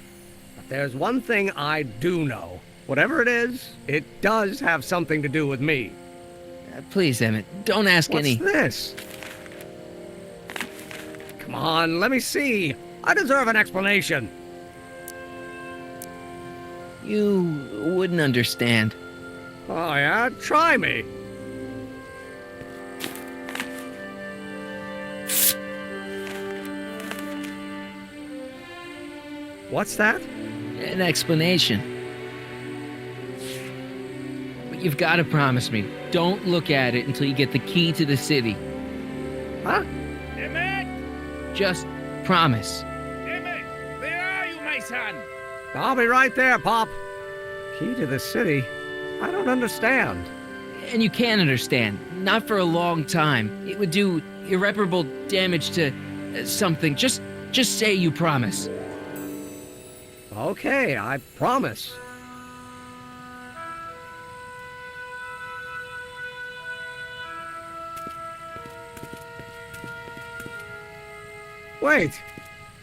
But there's one thing I do know. Whatever it is, it does have something to do with me. Please, Emmett, don't ask any... What's this? Come on, let me see. I deserve an explanation. You wouldn't understand. Oh, yeah? Try me. What's that? An explanation. But you've got to promise me, don't look at it until you get the key to the city. Huh? Emmett! Just promise. Emmett! Where are you, my son? I'll be right there, Pop. Key to the city? I don't understand. And you can't understand. Not for a long time. It would do irreparable damage to something. Just say you promise. Okay, I promise. Wait,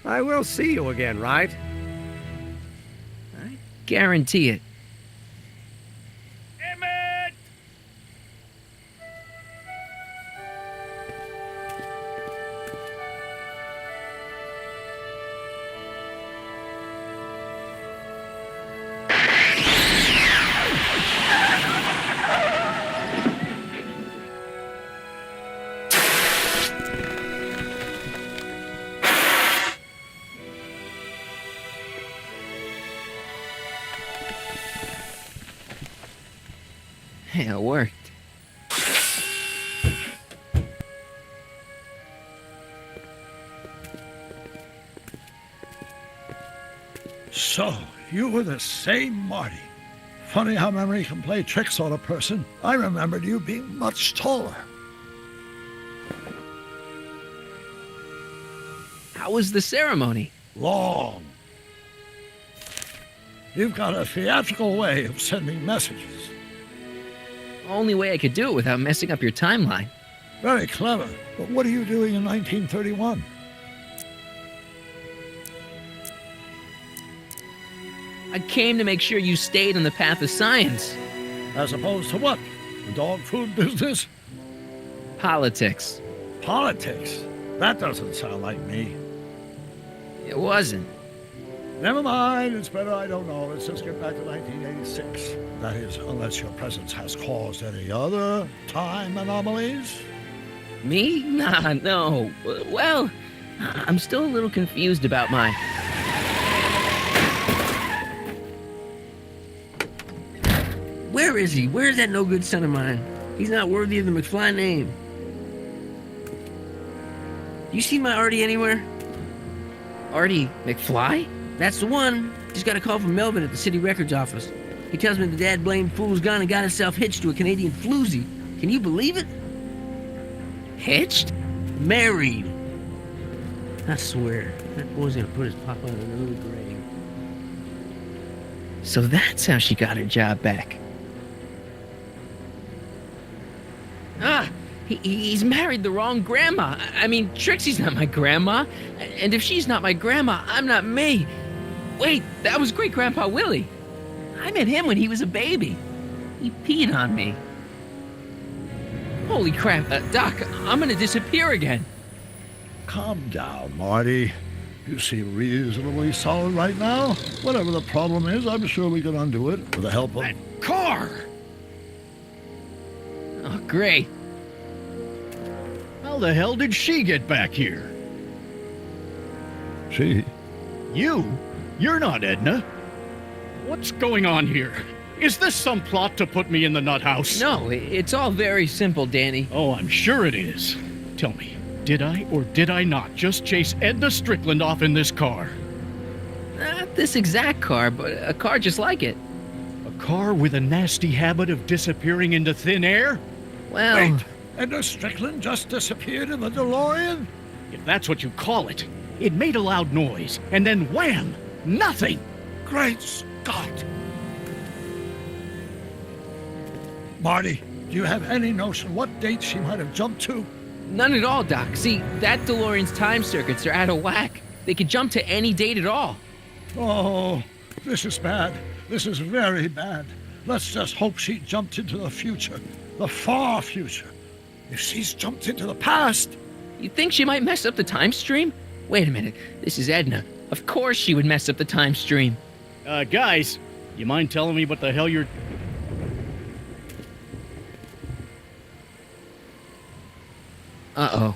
I will see you again, right? I guarantee it. Emmett! It worked. So, you were the same Marty. Funny how memory can play tricks on a person. I remembered you being much taller. How was the ceremony? Long. You've got a theatrical way of sending messages. Only way I could do it without messing up your timeline. Very clever. But what are you doing in 1931? I came to make sure you stayed on the path of science. As opposed to what? The dog food business? Politics. Politics? That doesn't sound like me. It wasn't. Never mind, it's better I don't know. Let's just get back to 1986. That is, unless your presence has caused any other time anomalies. Me? Nah, no. Well, I'm still a little confused about my... Where is he? Where's that no good son of mine? He's not worthy of the McFly name. You see my Artie anywhere? Artie McFly? That's the one. Just got a call from Melvin at the city records office. He tells me the dad-blamed fool's gone and got himself hitched to a Canadian floozy. Can you believe it? Hitched? Married. I swear, that boy's gonna put his papa in an early grave. So that's how she got her job back. Ah, he's married the wrong grandma. I mean, Trixie's not my grandma. And if she's not my grandma, I'm not me. Wait, that was Great-Grandpa Willie. I met him when he was a baby. He peed on me. Holy crap, Doc, I'm gonna disappear again. Calm down, Marty. You seem reasonably solid right now. Whatever the problem is, I'm sure we can undo it with the help of... That car! Oh, great. How the hell did she get back here? She? You? You're not Edna. What's going on here? Is this some plot to put me in the nut house? No, it's all very simple, Danny. Oh, I'm sure it is. Tell me, did I or did I not just chase Edna Strickland off in this car? Not this exact car, but a car just like it. A car with a nasty habit of disappearing into thin air? Well... Wait, Edna Strickland just disappeared in the DeLorean? If that's what you call it. It made a loud noise, and then wham! Nothing! Great Scott! Marty, do you have any notion what date she might have jumped to? None at all, Doc. See, that DeLorean's time circuits are out of whack. They could jump to any date at all. Oh, this is bad. This is very bad. Let's just hope she jumped into the future. The far future. If she's jumped into the past... You think she might mess up the time stream? Wait a minute. This is Edna. Of course she would mess up the time stream. Guys, you mind telling me what the hell you're... Uh-oh.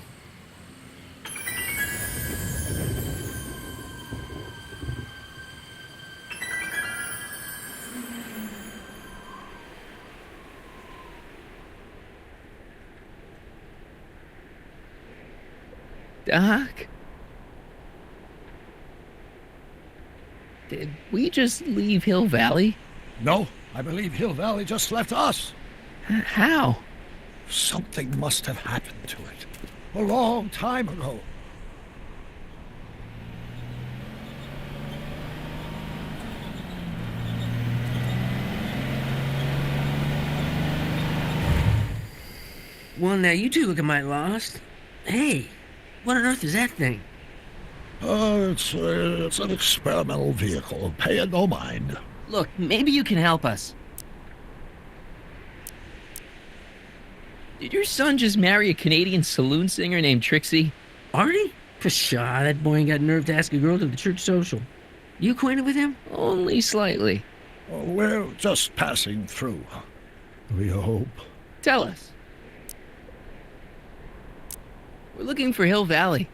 Doc? Did we just leave Hill Valley? No, I believe Hill Valley just left us. How? Something must have happened to it. A long time ago. Well, now you two look mighty lost. Hey, what on earth is that thing? It's an experimental vehicle. Pay it no mind. Look, maybe you can help us. Did your son just marry a Canadian saloon singer named Trixie? Artie? Pshaw, that boy ain't got nerve to ask a girl to the church social. You acquainted with him? Only slightly. We're just passing through. We hope. Tell us. We're looking for Hill Valley.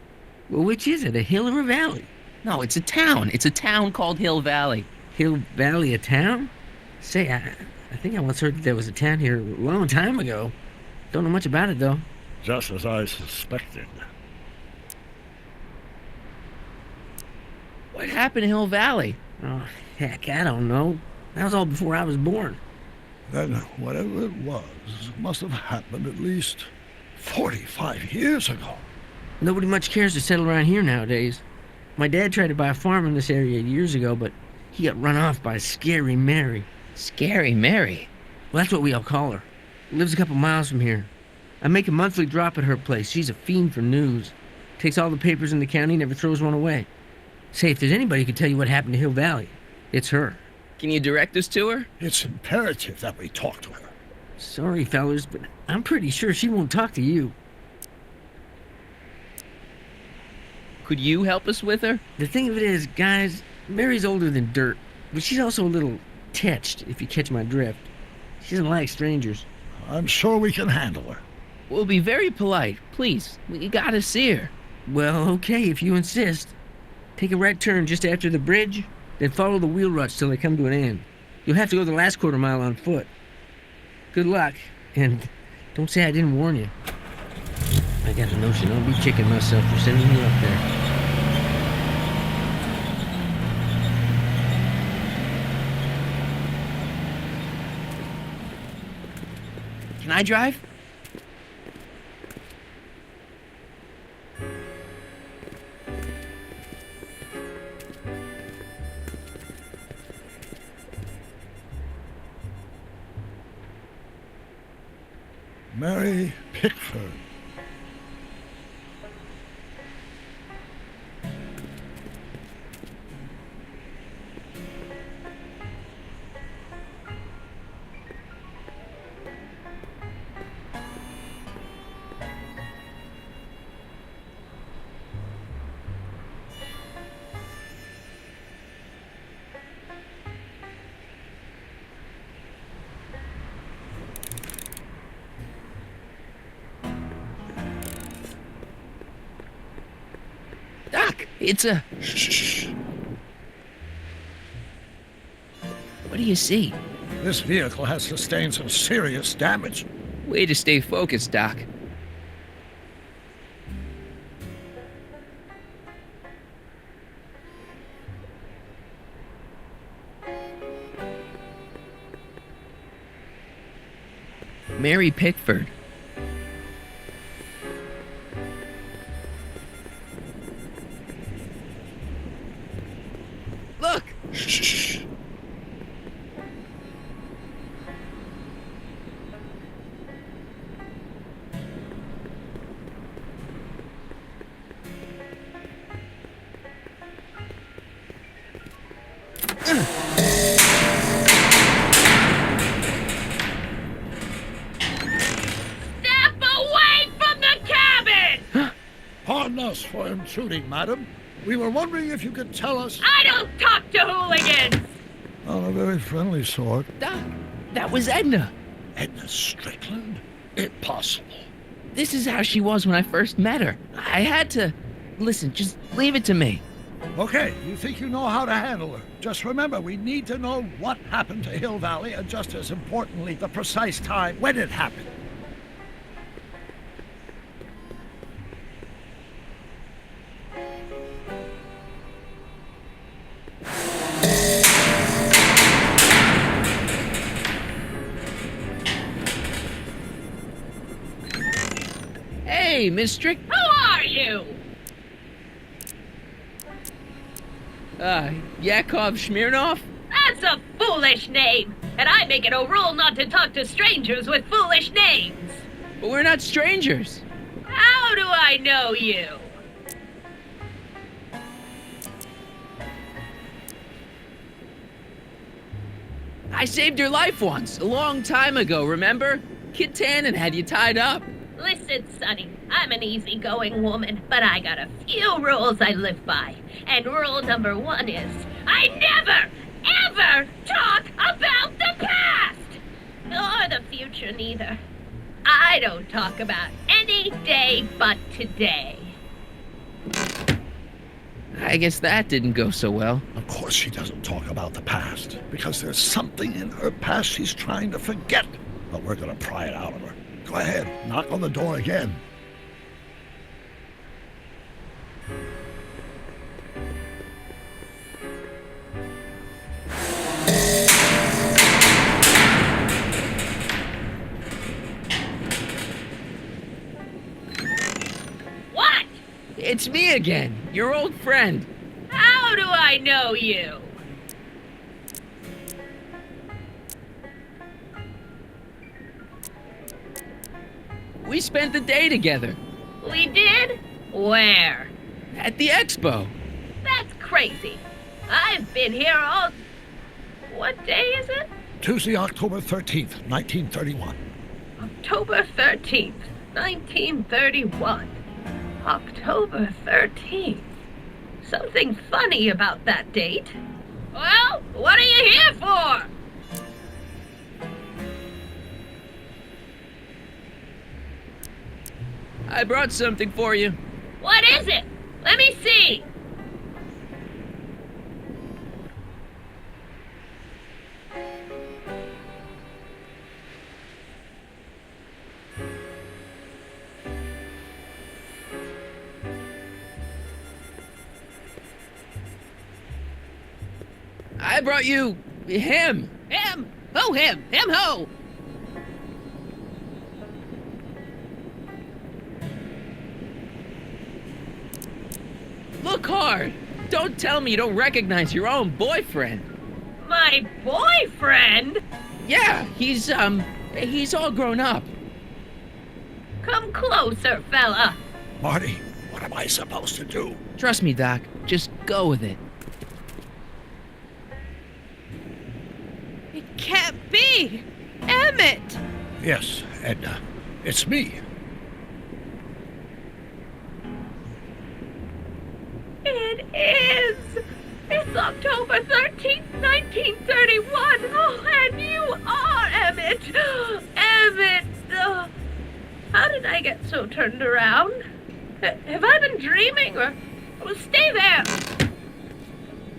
Well, which is it, a hill or a valley? No, it's a town. It's a town called Hill Valley. Hill Valley, a town? Say, I think I once heard that there was a town here a long time ago. Don't know much about it, though. Just as I suspected. What happened to Hill Valley? Oh, heck, I don't know. That was all before I was born. Then whatever it was must have happened at least 45 years ago. Nobody much cares to settle around here nowadays. My dad tried to buy a farm in this area years ago, but he got run off by Scary Mary. Scary Mary? Well, that's what we all call her. Lives a couple miles from here. I make a monthly drop at her place. She's a fiend for news. Takes all the papers in the county, never throws one away. Say, if there's anybody who can tell you what happened to Hill Valley, it's her. Can you direct us to her? It's imperative that we talk to her. Sorry, fellas, but I'm pretty sure she won't talk to you. Could you help us with her? The thing of it is, guys, Mary's older than dirt, but she's also a little tetched, if you catch my drift. She doesn't like strangers. I'm sure we can handle her. We'll be very polite. Please, we gotta see her. Well, okay, if you insist. Take a right turn just after the bridge, then follow the wheel ruts till they come to an end. You'll have to go the last quarter mile on foot. Good luck, and don't say I didn't warn you. I got a notion I'll be kicking myself for sending you up there. Can I drive? Mary Pickford. Doc, it's a... Shh. What do you see? This vehicle has sustained some serious damage. Way to stay focused, Doc. Mary Pickford. Look! Shh. Step away from the cabin! Pardon us for intruding, madam. We were wondering if you could tell us... I don't talk to hooligans! On a very friendly sort. Doc, that was Edna. Edna Strickland? Impossible. This is how she was when I first met her. I had to... Listen, just leave it to me. Okay, you think you know how to handle her. Just remember, we need to know what happened to Hill Valley, and just as importantly, the precise time when it happened. Hey, Miss Strick... Who are you? Yakov Smirnov? That's a foolish name, and I make it a rule not to talk to strangers with foolish names. But we're not strangers. How do I know you? I saved your life once, a long time ago, remember? Kid Tannen had you tied up. Listen, Sonny, I'm an easygoing woman, but I got a few rules I live by. And rule number 1 is, I never, ever talk about the past! Nor the future, neither. I don't talk about any day but today. I guess that didn't go so well. Of course she doesn't talk about the past, because there's something in her past she's trying to forget. But we're gonna pry it out of her. Go ahead, knock on the door again. What? It's me again, your old friend. How do I know you? We spent the day together. We did? Where? At the expo. That's crazy. I've been here all... What day is it? Tuesday, October 13th, 1931. October 13th, 1931. October 13th. Something funny about that date. Well, what are you here for? I brought something for you. What is it? Let me see. I brought you him. Him? Who him? Him who? Look hard. Don't tell me you don't recognize your own boyfriend. My boyfriend? Yeah, he's all grown up. Come closer, fella. Marty, what am I supposed to do? Trust me, Doc. Just go with it. It can't be. Emmett! Yes, Edna. It's me. It is! It's October 13th, 1931! Oh, and you are Emmett! Emmett! How did I get so turned around? Have I been dreaming, or... Well, stay there!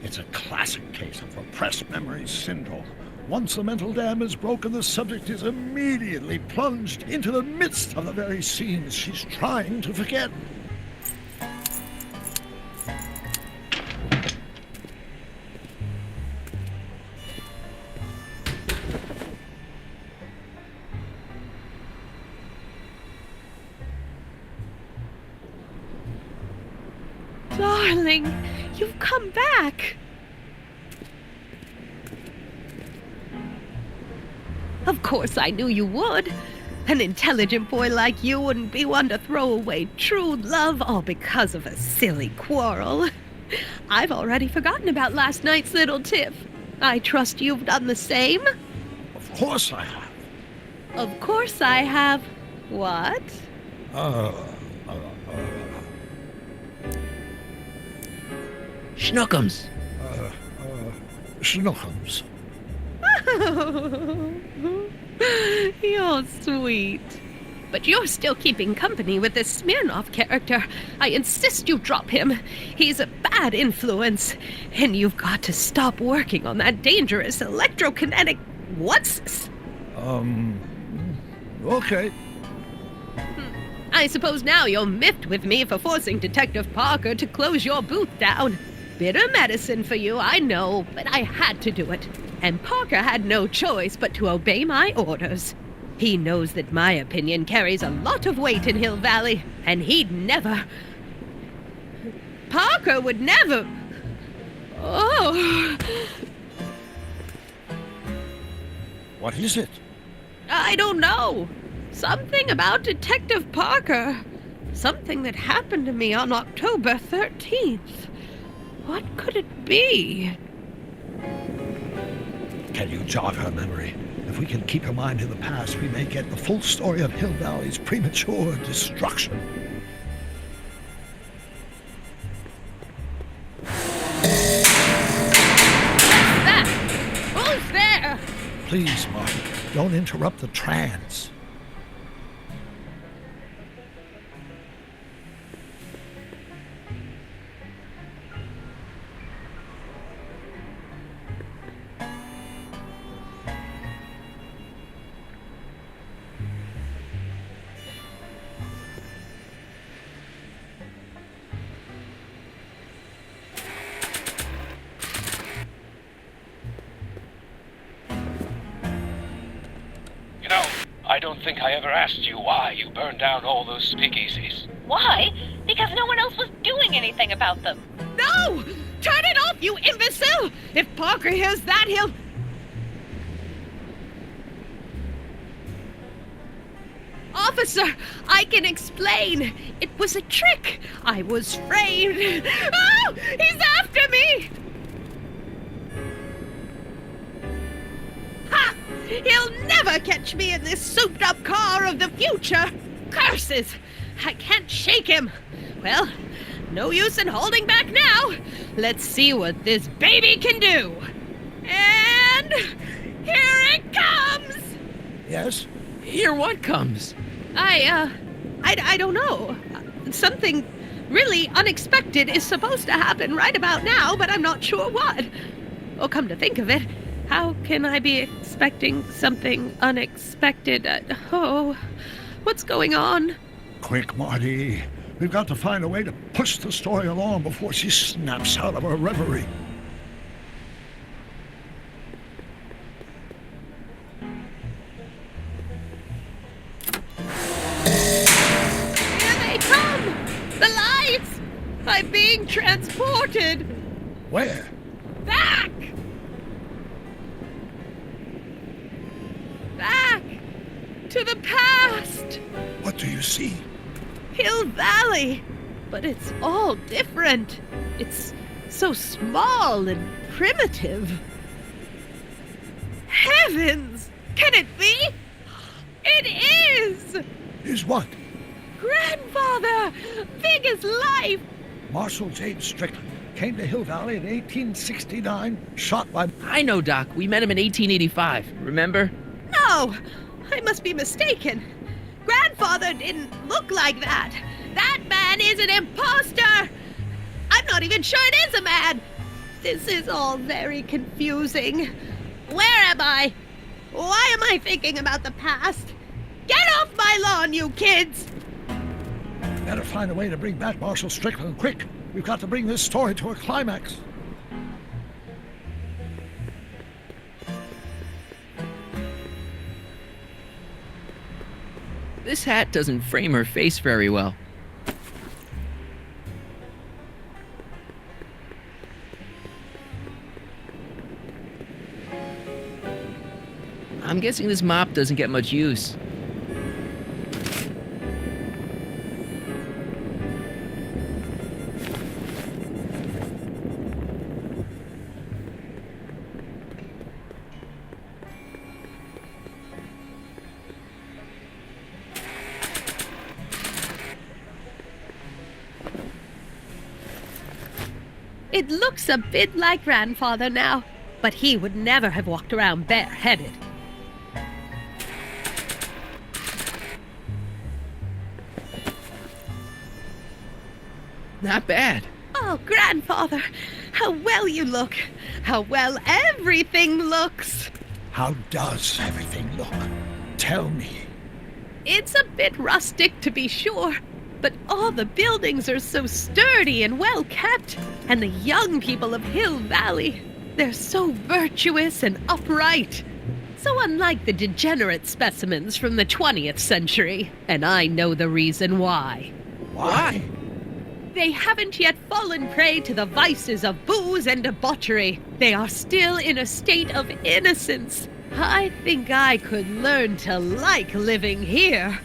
It's a classic case of repressed memory syndrome. Once the mental dam is broken, the subject is immediately plunged into the midst of the very scenes she's trying to forget. Darling, you've come back. Of course I knew you would. An intelligent boy like you wouldn't be one to throw away true love all because of a silly quarrel. I've already forgotten about last night's little tiff. I trust you've done the same? Of course I have. Of course I have. What? Schnookums. Schnookums. You're sweet. But you're still keeping company with this Smirnoff character. I insist you drop him. He's a bad influence. And you've got to stop working on that dangerous electrokinetic... What's this? Okay. I suppose now you're miffed with me for forcing Detective Parker to close your booth down. Bitter medicine for you, I know, but I had to do it. And Parker had no choice but to obey my orders. He knows that my opinion carries a lot of weight in Hill Valley, and he'd never... Parker would never... Oh... What is it? I don't know. Something about Detective Parker. Something that happened to me on October 13th. What could it be? Can you jog her memory? If we can keep her mind in the past, we may get the full story of Hill Valley's premature destruction. What's that? Who's there? Please, Marty, don't interrupt the trance. You know, I don't think I ever asked you why you burned down all those speakeasies. Why? Because no one else was doing anything about them. No! Turn it off, you imbecile! If Parker hears that, he'll... Officer, I can explain. It was a trick. I was framed. Oh, he's after me! Ha! He'll never catch me in this souped-up car of the future. Curses! I can't shake him. Well, no use in holding back now. Let's see what this baby can do. And here it comes! Yes? Here what comes? I don't know. Something really unexpected is supposed to happen right about now, but I'm not sure what. Oh, come to think of it, how can I be expecting something unexpected? What's going on? Quick, Marty. We've got to find a way to push the story along before she snaps out of her reverie. Here they come! The lights! I'm being transported! Where? Back! Back! To the past! What do you see? Hill Valley! But it's all different. It's so small and primitive. Heavens! Can it be? It is! Is what? Grandfather! Big as life! Marshal James Strickland came to Hill Valley in 1869, shot by... I know, Doc. We met him in 1885. Remember? No! I must be mistaken. Grandfather didn't look like that. That man is an imposter! I'm not even sure it is a man! This is all very confusing. Where am I? Why am I thinking about the past? Get off my lawn, you kids! Better find a way to bring back Marshal Strickland quick. We've got to bring this story to a climax. This hat doesn't frame her face very well. I'm guessing this mop doesn't get much use. It looks a bit like Grandfather now, but he would never have walked around bareheaded. Not bad. Oh, Grandfather, how well you look. How well everything looks. How does everything look? Tell me. It's a bit rustic, to be sure, but all the buildings are so sturdy and well kept. And the young people of Hill Valley, they're so virtuous and upright. So unlike the degenerate specimens from the 20th century. And I know the reason why. Why? They haven't yet fallen prey to the vices of booze and debauchery. They are still in a state of innocence. I think I could learn to like living here.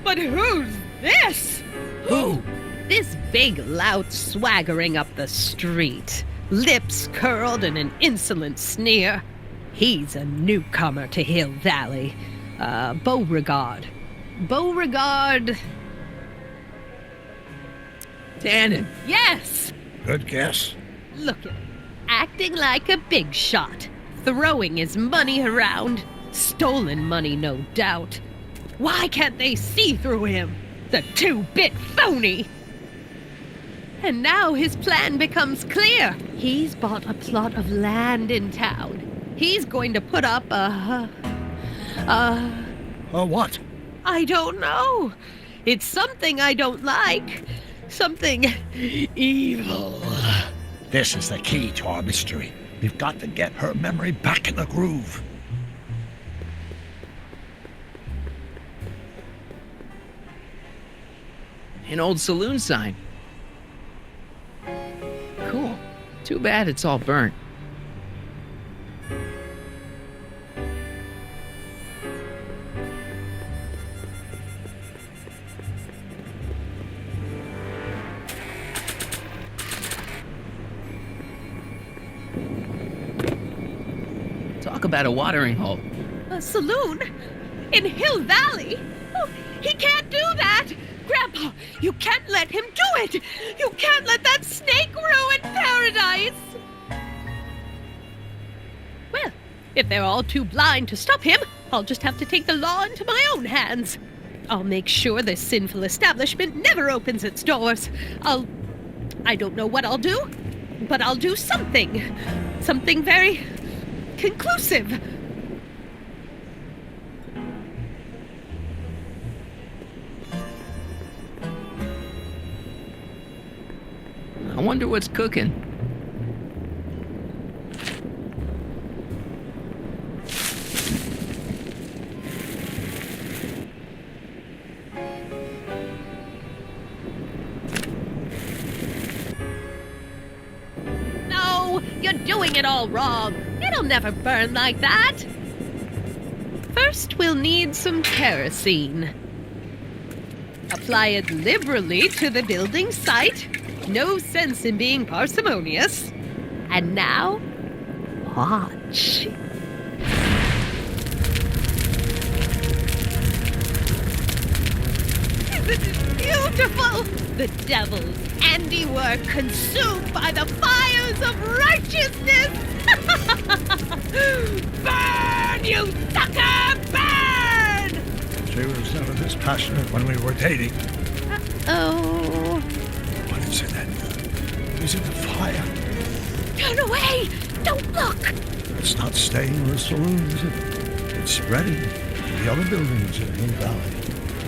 But who's this? Who? This big lout swaggering up the street, lips curled in an insolent sneer. He's a newcomer to Hill Valley. Beauregard. Tannen. Yes! Good guess. Look at him, acting like a big shot, throwing his money around. Stolen money, no doubt. Why can't they see through him? The two-bit phony! And now his plan becomes clear. He's bought a plot of land in town. He's going to put up a what? I don't know. It's something I don't like. Something evil. This is the key to our mystery. We've got to get her memory back in the groove. An old saloon sign. Cool. Too bad it's all burnt. Talk about a watering hole. A saloon? In Hill Valley? Oh, he can't do that! Grandpa, you can't let him do it! You can't let that snake ruin paradise! Well, if they're all too blind to stop him, I'll just have to take the law into my own hands. I'll make sure this sinful establishment never opens its doors. I don't know what I'll do, but I'll do something. Something very conclusive. I wonder what's cooking. No, you're doing it all wrong. It'll never burn like that. First, we'll need some kerosene. Apply it liberally to the building site. No sense in being parsimonious. And now, watch. This is beautiful! The devil's handiwork consumed by the fires of righteousness! Burn, you sucker! Burn! She was never this passionate when we were dating. Oh. What is it then? Is it the fire? Turn away! Don't look! It's not staying in the saloon, is it? It's spreading to the other buildings in Hill Valley.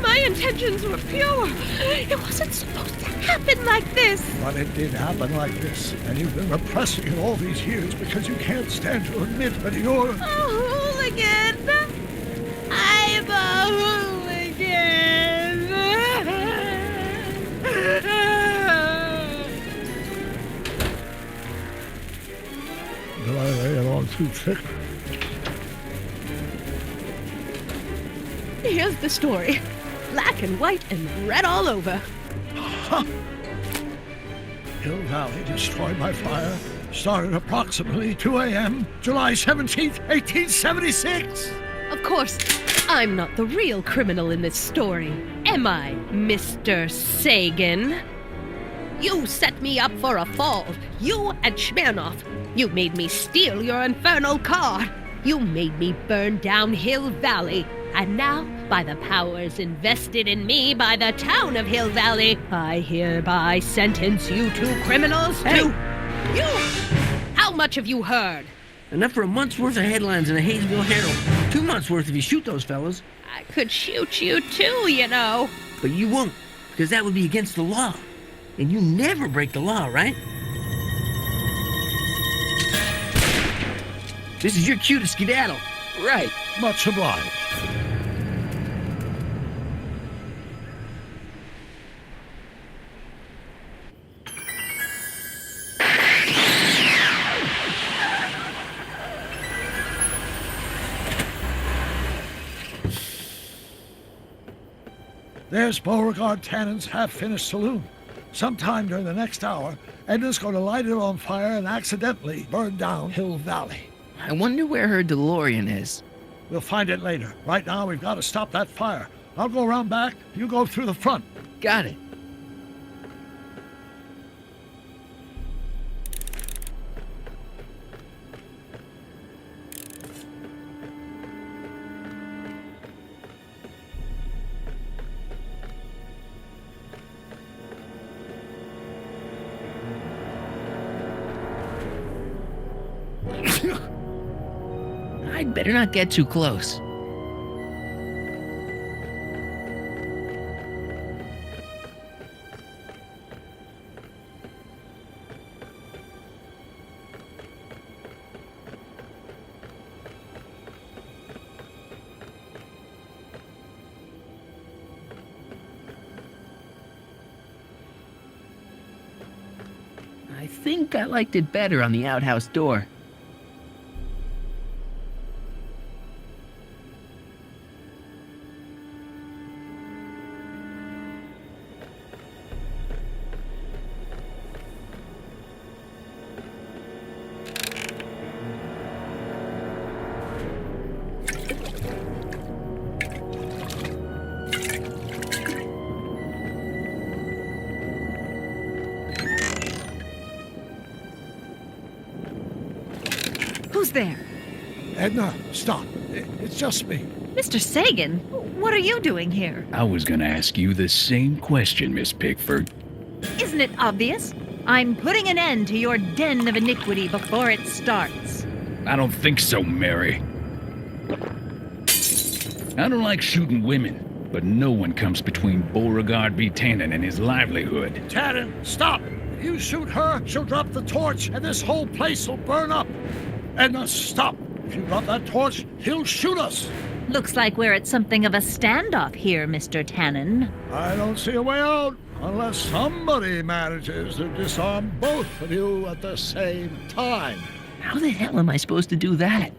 My intentions were pure. It wasn't supposed to happen like this. But it did happen like this, and you've been repressing it all these years because you can't stand to admit that you're... A hooligan! I'm a hooligan! Did I lay it on too thick? Here's the story. Black and white and red all over. Huh. Hill Valley destroyed by fire. Started approximately 2 a.m., July 17th, 1876. Of course, I'm not the real criminal in this story, am I, Mr. Sagan? You set me up for a fall. You and Smirnoff. You made me steal your infernal car. You made me burn down Hill Valley. And now, by the powers invested in me by the town of Hill Valley, I hereby sentence you two criminals to... You! How much have you heard? Enough for a month's worth of headlines in the Hayesville Herald. 2 months worth if you shoot those fellas. I could shoot you too, you know. But you won't, because that would be against the law. And you never break the law, right? This is your cue to skedaddle. Right. Much obliged. There's Beauregard Tannen's half-finished saloon. Sometime during the next hour, Edna's going to light it on fire and accidentally burn down Hill Valley. I wonder where her DeLorean is. We'll find it later. Right now, we've got to stop that fire. I'll go around back. You go through the front. Got it. I'd better not get too close. I think I liked it better on the outhouse door. Who's there? Edna, stop. It's just me. Mr. Sagan, what are you doing here? I was gonna ask you the same question, Miss Pickford. Isn't it obvious? I'm putting an end to your den of iniquity before it starts. I don't think so, Mary. I don't like shooting women, but no one comes between Beauregard B. Tannen and his livelihood. Tannen, stop! If you shoot her, she'll drop the torch, and this whole place will burn up. Edna, stop! If you drop that torch, he'll shoot us. Looks like we're at something of a standoff here, Mr. Tannen. I don't see a way out unless somebody manages to disarm both of you at the same time. How the hell am I supposed to do that?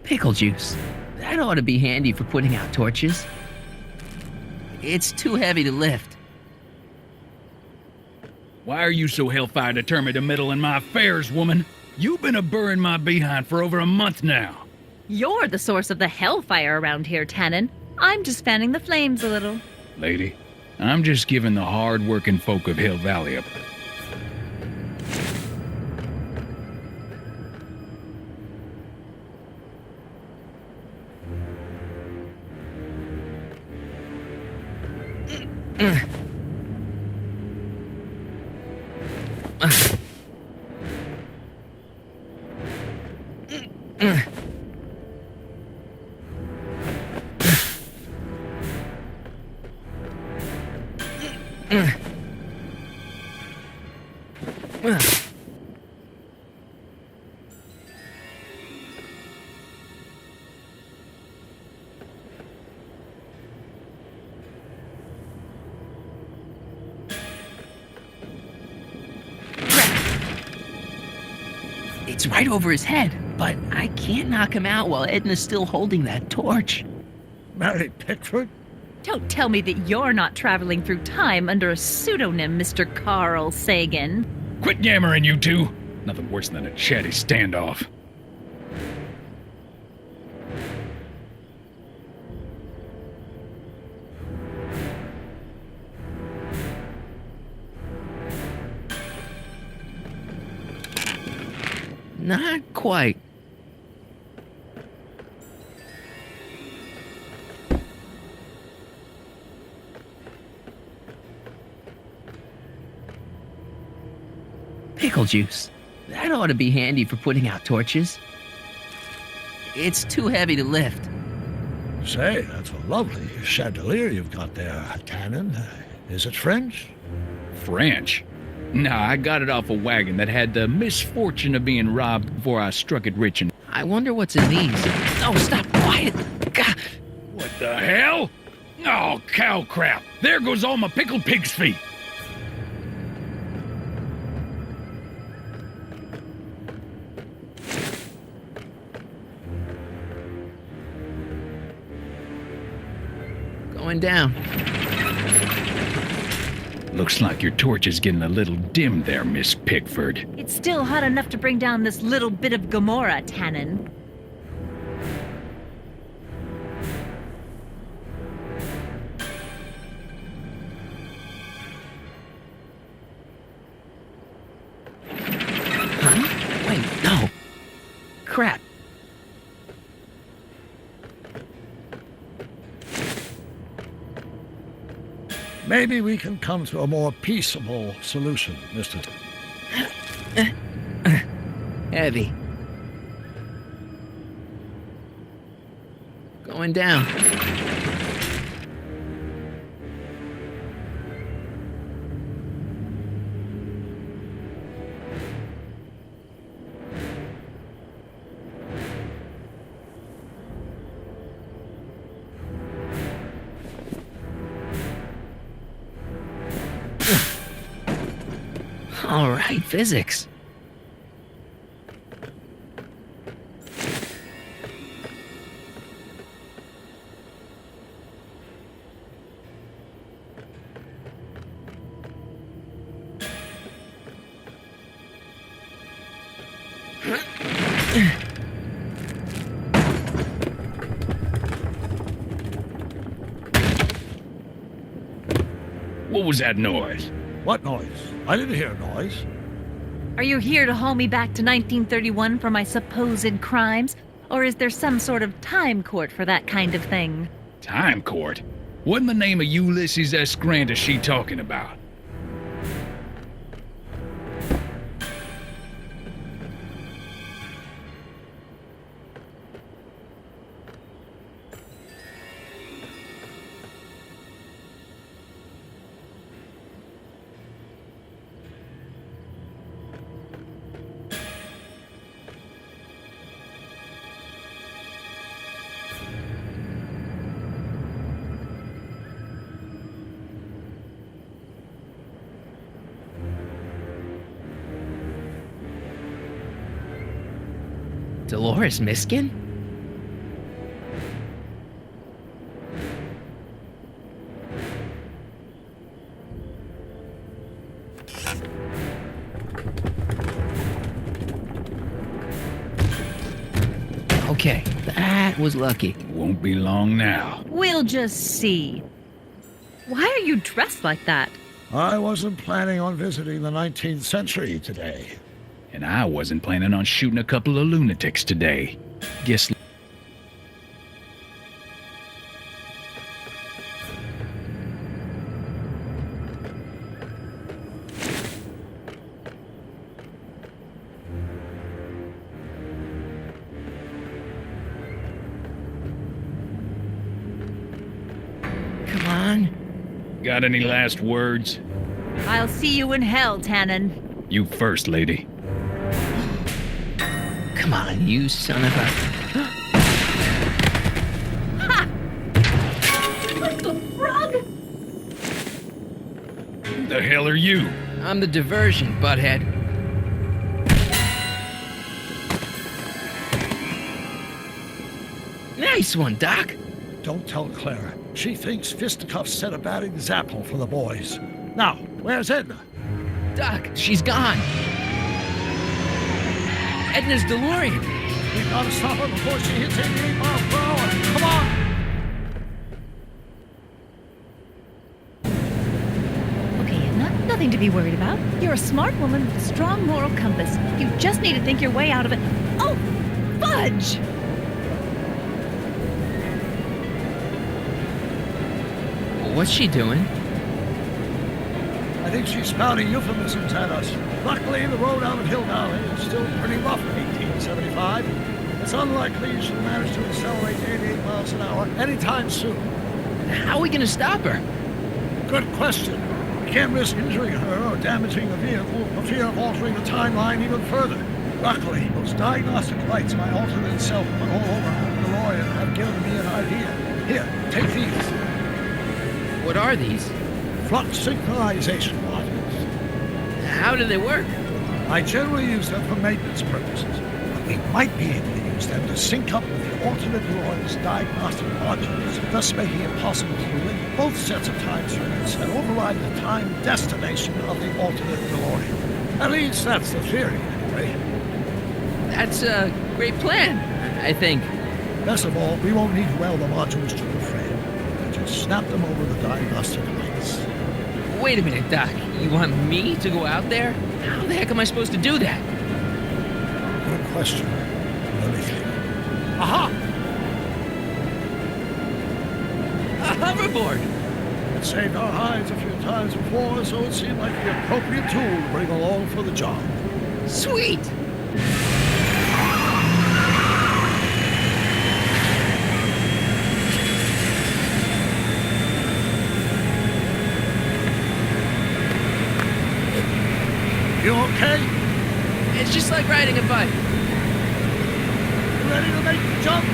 Pickle juice. That ought to be handy for putting out torches. It's too heavy to lift. Why are you so hellfire determined to meddle in my affairs, woman? You've been a-burring my behind for over a month now. You're the source of the hellfire around here, Tannen. I'm just fanning the flames a little. Lady, I'm just giving the hard-working folk of Hill Valley a... It's right over his head, but I can't knock him out while Edna's still holding that torch. Mary Pickford? Don't tell me that you're not traveling through time under a pseudonym, Mr. Carl Sagan. Quit yammering, you two! Nothing worse than a chatty standoff. Not quite. Pickle juice. That ought to be handy for putting out torches. It's too heavy to lift. Say, that's a lovely chandelier you've got there, Tannen. Is it French? French? Nah, I got it off a wagon that had the misfortune of being robbed before I struck it rich and... I wonder what's in these. Oh, stop, quiet. God. What the hell? Oh, cow crap. There goes all my pickled pig's feet. Going down. Looks like your torch is getting a little dim there, Miss Pickford. It's still hot enough to bring down this little bit of Gomorrah, Tannen. Huh? Wait, no. Crap. Maybe we can come to a more peaceable solution, Mr. Heavy. Going down. All right, physics. What was that noise? What noise? I didn't hear a noise. Are you here to haul me back to 1931 for my supposed crimes? Or is there some sort of time court for that kind of thing? Time court? What in the name of Ulysses S. Grant is she talking about? Dolores Miskin? Okay, that was lucky. Won't be long now. We'll just see. Why are you dressed like that? I wasn't planning on visiting the 19th century today. And I wasn't planning on shooting a couple of lunatics today. Guess... Come on. Got any last words? I'll see you in hell, Tannen. You first, lady. Come on, you son of a... Ha! What the frog? Who the hell are you? I'm the diversion, butthead. Nice one, Doc. Don't tell Clara. She thinks fisticuffs set a bad example for the boys. Now, where's Edna? Doc, she's gone. Edna's DeLorean. We gotta stop her before she hits 88 miles per hour. Come on! Okay, Edna, nothing to be worried about. You're a smart woman with a strong moral compass. You just need to think your way out of it. Oh, fudge! What's she doing? I think she's spouting euphemisms at us. Luckily, the road out of Hill Valley is still pretty rough for 1875. It's unlikely she'll manage to accelerate 88 miles an hour anytime soon. How are we gonna stop her? Good question. We can't risk injuring her or damaging the vehicle for fear of altering the timeline even further. Luckily, those diagnostic lights my alternate self put all over her DeLorean have given me an idea. Here, take these. What are these? Flux synchronization modules. How do they work? I generally use them for maintenance purposes, but we might be able to use them to sync up with the alternate DeLorean's diagnostic modules, thus making it possible to link both sets of time circuits and override the time destination of the alternate DeLorean. At least that's the theory, anyway. That's a great plan, I think. Best of all, we won't need to weld the modules to the frame. Just snap them over the diagnostic lights. Wait a minute, Doc. You want me to go out there? How the heck am I supposed to do that? Good question. Let me think. Aha! A hoverboard! It saved our hides a few times before, so it seemed like the appropriate tool to bring along for the job. Sweet! You okay? It's just like riding a bike. You ready to make the jump?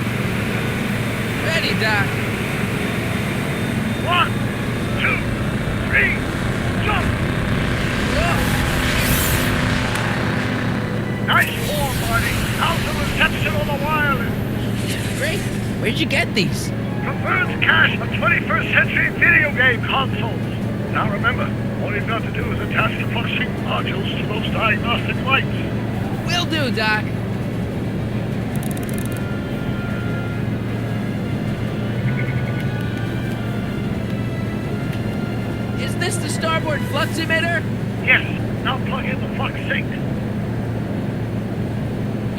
Ready, Doc. 1, 2, 3, jump! Whoa. Andre? Where'd you get these? From Burns Cache of 21st century video game consoles. Now remember, all you've got to do is attach the flux-sync modules to those diagnostic lights. Will do, Doc. Is this the starboard flux emitter? Yes, now plug in the flux sync.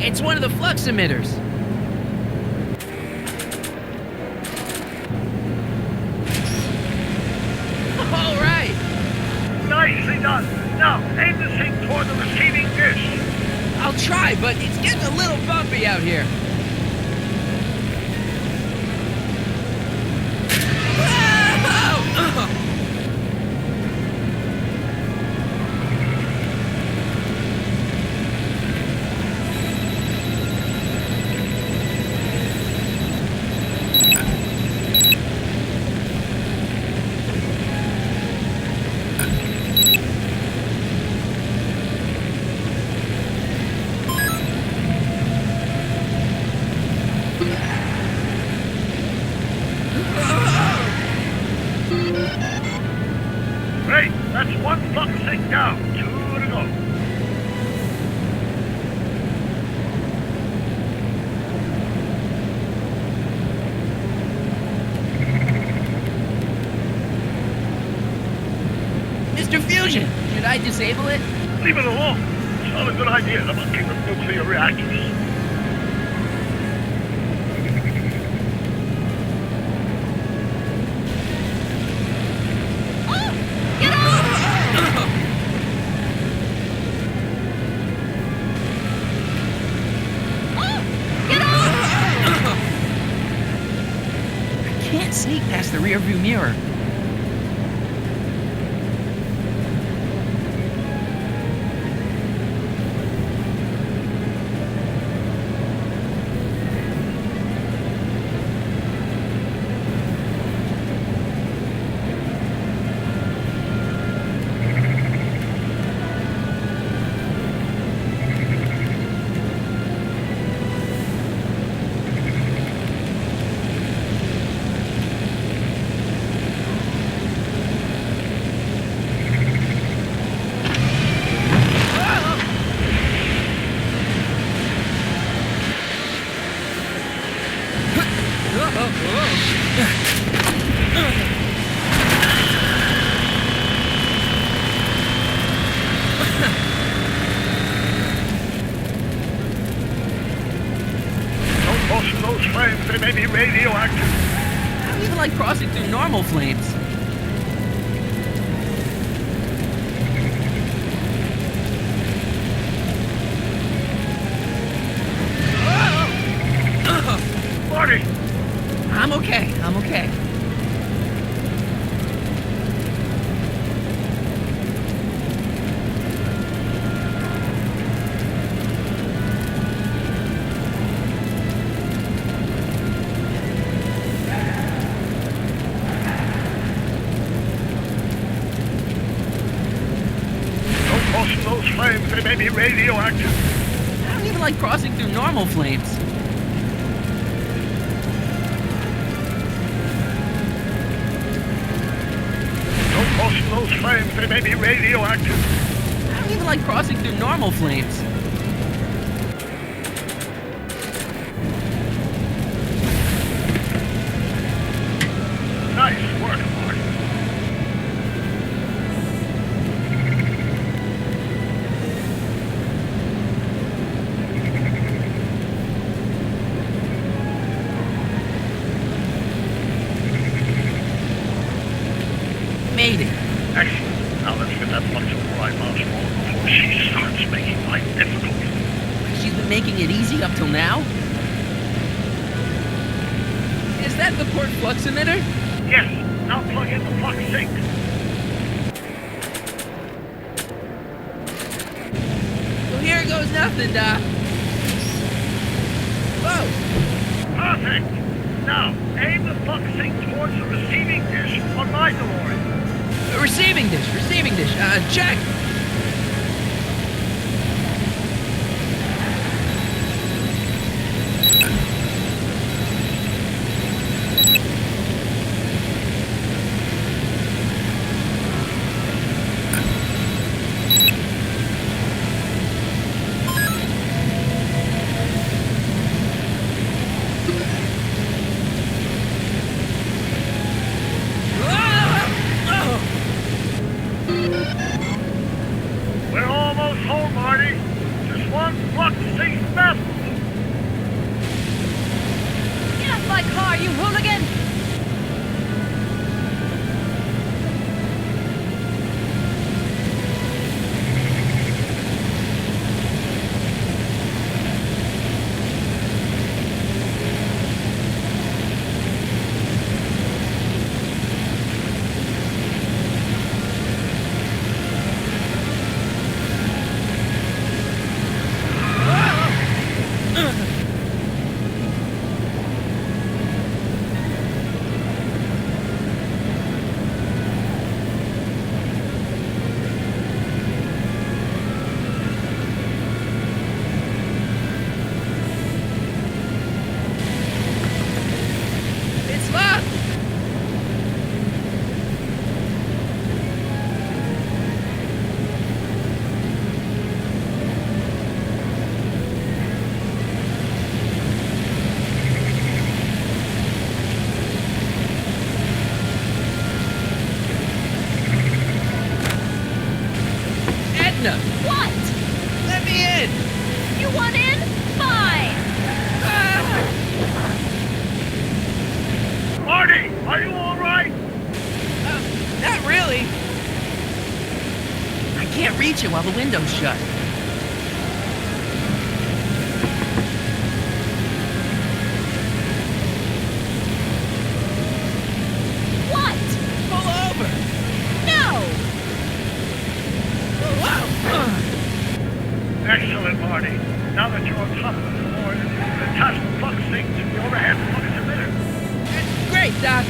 It's one of the flux emitters. All right. Nicely done. Now, aim the sync toward the receiving dish. I'll try, but it's getting a little bumpy out here. Great, that's one flux sync down. 2 to go. Mr. Fusion, should I disable it? Leave it alone. It's not a good idea to monkey with nuclear reactors. Can't sneak past the rearview mirror. Don't cross those flames, they may be radioactive. I don't even like crossing through normal flames. Marty! I'm okay, I'm okay. Don't cross those flames, they may be radioactive. I don't even like crossing through normal flames. Don't cross those flames, they may be radioactive. I don't even like crossing through normal flames. Nice work, Marty. Made it. Excellent. Now let's get that flux override mouse rolling before she starts making life difficult. She's been making it easy up till now? Is that the port flux emitter? Yes. Now plug in the flux sync. Well, here goes nothing, Doc. Whoa! Perfect. Now, aim the flux sync towards the receiving dish on my DeLorean. Receiving dish, check! reach it while the window's shut. What? Pull over! No! Excellent, Marty. Now that you're on top of the floor, the task plug thing to the overhead plug emitter. Great, Doc.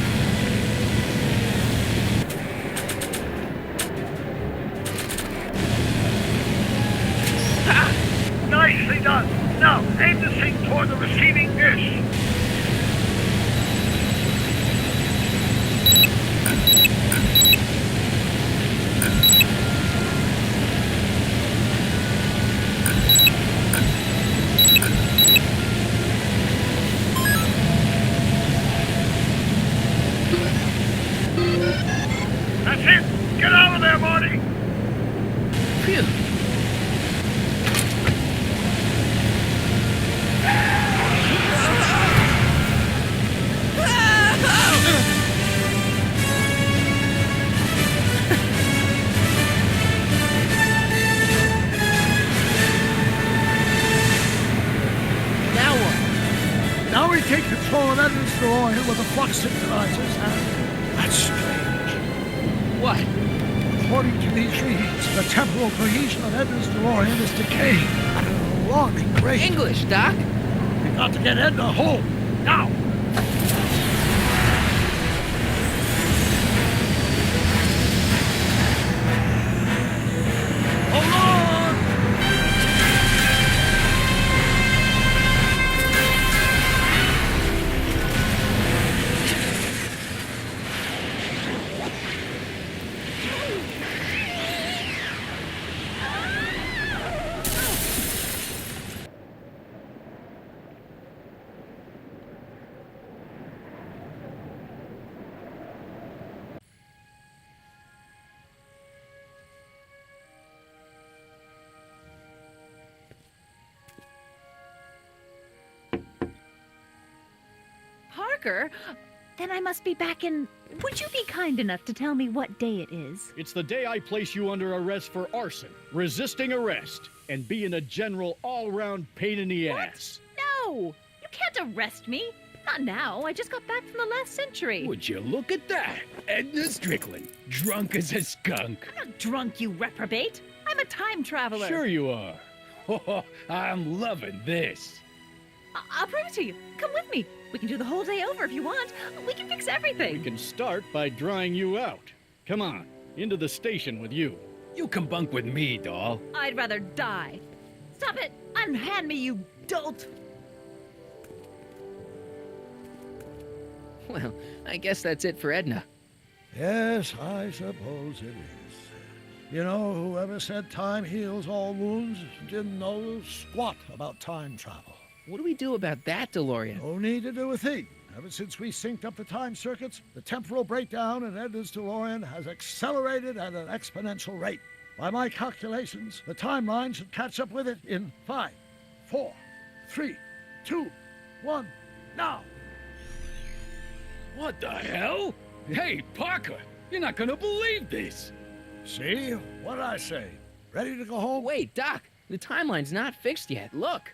Nicely done. Now, aim the thing toward the receiving dish. That's it. Get out of there, Marty. Phew. Now what? Now we take control of Edmund's DeLorean with the flux synchronizers, and that's strange. What? According to these readings, the temporal cohesion of Edna's DeLorean is decaying at an alarming rate. English, Doc. We've got to get Edna home, now! Hold on! Parker? Then I must be back in... Would you be kind enough to tell me what day it is? It's the day I place you under arrest for arson, resisting arrest, and being a general all-round pain in the ass. No! You can't arrest me. Not now. I just got back from the last century. Would you look at that? Edna Strickland, drunk as a skunk. I'm not drunk, you reprobate. I'm a time traveler. Sure you are. Oh, I'm loving this. I'll prove it to you. Come with me. We can do the whole day over if you want. We can fix everything. We can start by drying you out. Come on, into the station with you. You come bunk with me, doll. I'd rather die. Stop it! Unhand me, you dolt! Well, I guess that's it for Edna. Yes, I suppose it is. You know, whoever said time heals all wounds didn't know squat about time travel. What do we do about that, DeLorean? No need to do a thing. Ever since we synced up the time circuits, the temporal breakdown in Edna's DeLorean has accelerated at an exponential rate. By my calculations, the timeline should catch up with it in 5, 4, 3, 2, 1, now! What the hell? Hey, Parker, you're not gonna believe this. See? What did I say? Ready to go home? Wait, Doc, the timeline's not fixed yet. Look.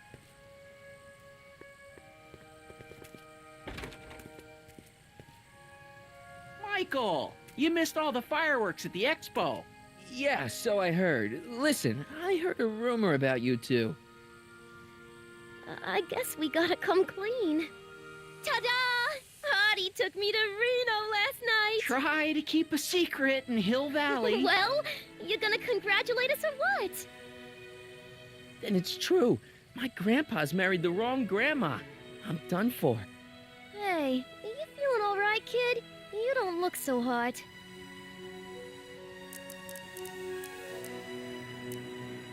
Michael, you missed all the fireworks at the expo. Yeah, so I heard. Listen, I heard a rumor about you two. I guess we gotta come clean. Ta-da! Hardy took me to Reno last night. Try to keep a secret in Hill Valley. Well, you gonna congratulate us or what? And it's true. My grandpa's married the wrong grandma. I'm done for. Hey, are you feeling all right, kid? You don't look so hot.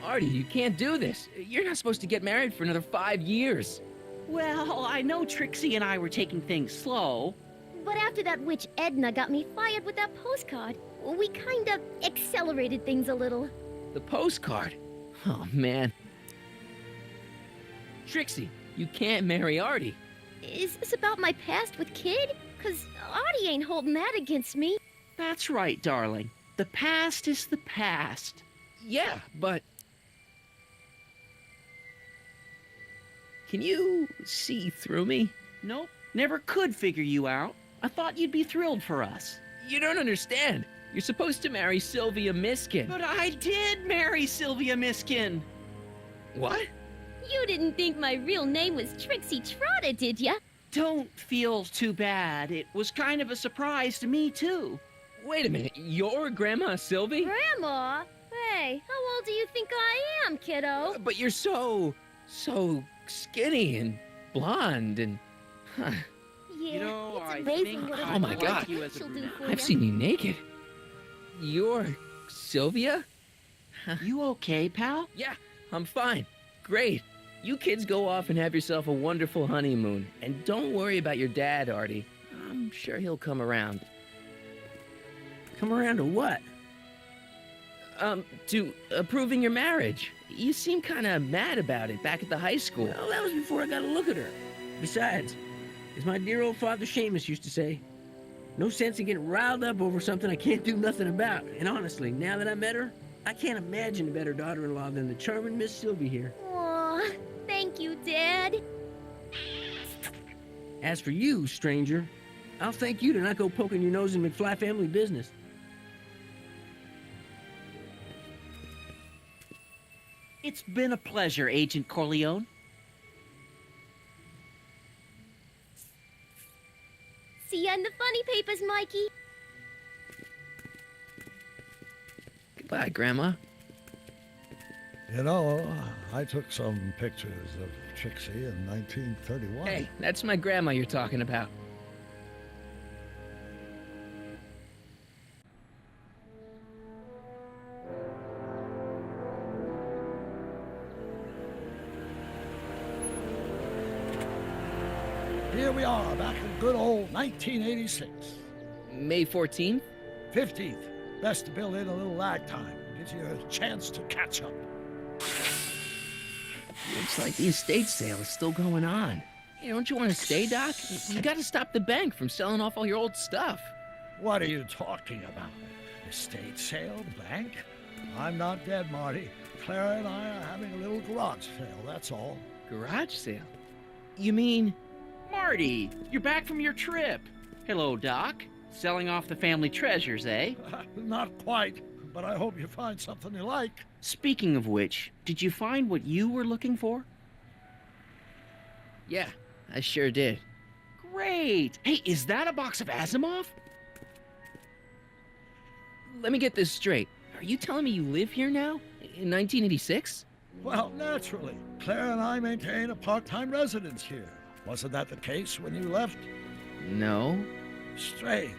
Artie, you can't do this. You're not supposed to get married for another 5 years. Well, I know Trixie and I were taking things slow. But after that witch Edna got me fired with that postcard, we kind of accelerated things a little. The postcard? Oh, man. Trixie, you can't marry Artie. Is this about my past with Kid? 'Cause Artie ain't holding that against me. That's right, darling. The past is the past. Yeah, but... Can you see through me? Nope, never could figure you out. I thought you'd be thrilled for us. You don't understand. You're supposed to marry Sylvia Miskin. But I did marry Sylvia Miskin. What? You didn't think my real name was Trixie Trotter, did ya? Don't feel too bad. It was kind of a surprise to me, too. Wait a minute, you're Grandma Sylvie? Grandma? Hey, how old do you think I am, kiddo? But you're so skinny and blonde and... Huh. Yeah, You know, it's I amazing think what Oh my God. you as a she'll do brunette. for I've ya. seen you naked. You're Sylvia? You okay, pal? Yeah, I'm fine. Great. You kids go off and have yourself a wonderful honeymoon. And don't worry about your dad, Artie. I'm sure he'll come around. Come around to what? To approving your marriage. You seem kind of mad about it back at the high school. Well, that was before I got a look at her. Besides, as my dear old father Seamus used to say, no sense in getting riled up over something I can't do nothing about. And honestly, now that I met her, I can't imagine a better daughter-in-law than the charming Miss Sylvie here. Aw, thank you, Dad. As for you, stranger, I'll thank you to not go poking your nose in McFly family business. It's been a pleasure, Agent Corleone. See ya in the funny papers, Mikey. Goodbye, Grandma. You know, I took some pictures of Trixie in 1931. Hey, that's my grandma you're talking about. Here we are, back in good old 1986. May 14th? 15th. Best to build in a little lag time. Gives you a chance to catch up. Looks like the estate sale is still going on. Hey, don't you want to stay, Doc? You gotta stop the bank from selling off all your old stuff. What are you talking about? Estate sale? Bank? I'm not dead, Marty. Clara and I are having a little garage sale, that's all. Garage sale? You mean... Marty, you're back from your trip. Hello, Doc. Selling off the family treasures, eh? Not quite, but I hope you find something you like. Speaking of which, did you find what you were looking for? Yeah, I sure did. Great. Hey, is that a box of Asimov? Let me get this straight. Are you telling me you live here now? In 1986? Well, naturally. Claire and I maintain a part-time residence here. Wasn't that the case when you left? No. Strange.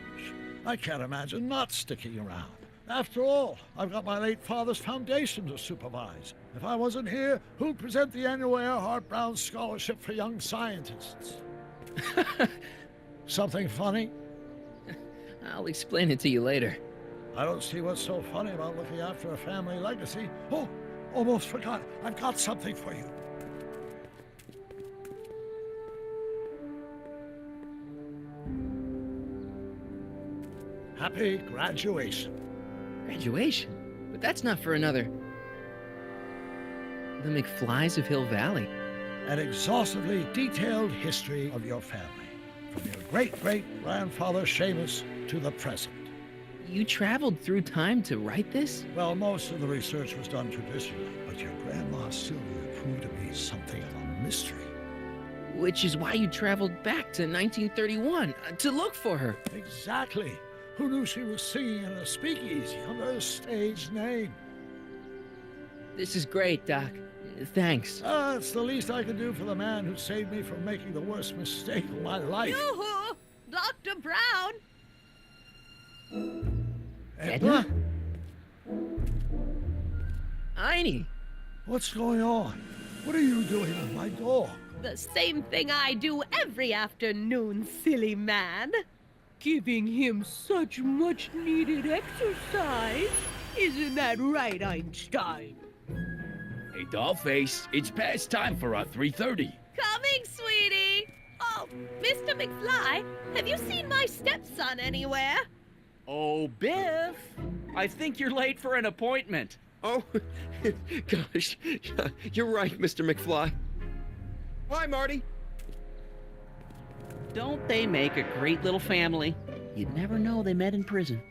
I can't imagine not sticking around. After all, I've got my late father's foundation to supervise. If I wasn't here, who'd present the annual Earhart Brown Scholarship for Young Scientists? Something funny? I'll explain it to you later. I don't see what's so funny about looking after a family legacy. Oh, almost forgot. I've got something for you. Happy graduation. Graduation? But that's not for another... The McFlys of Hill Valley. An exhaustively detailed history of your family, from your great-great-grandfather Seamus to the present. You traveled through time to write this? Well, most of the research was done traditionally, but your grandma Sylvia proved to be something of a mystery. Which is why you traveled back to 1931, to look for her. Exactly. Who knew she was singing in a speakeasy under a stage name? This is great, Doc. Thanks. It's the least I can do for the man who saved me from making the worst mistake of my life. Yoo-hoo! Dr. Brown! Edna? Einie! What's going on? What are you doing with my dog? The same thing I do every afternoon, silly man. Giving him such much-needed exercise. Isn't that right, Einstein? Hey, Dollface, it's past time for our 3:30. Coming, sweetie! Oh, Mr. McFly, have you seen my stepson anywhere? Oh, Biff! I think you're late for an appointment. Oh, gosh. You're right, Mr. McFly. Hi, Marty. Don't they make a great little family? You'd never know they met in prison.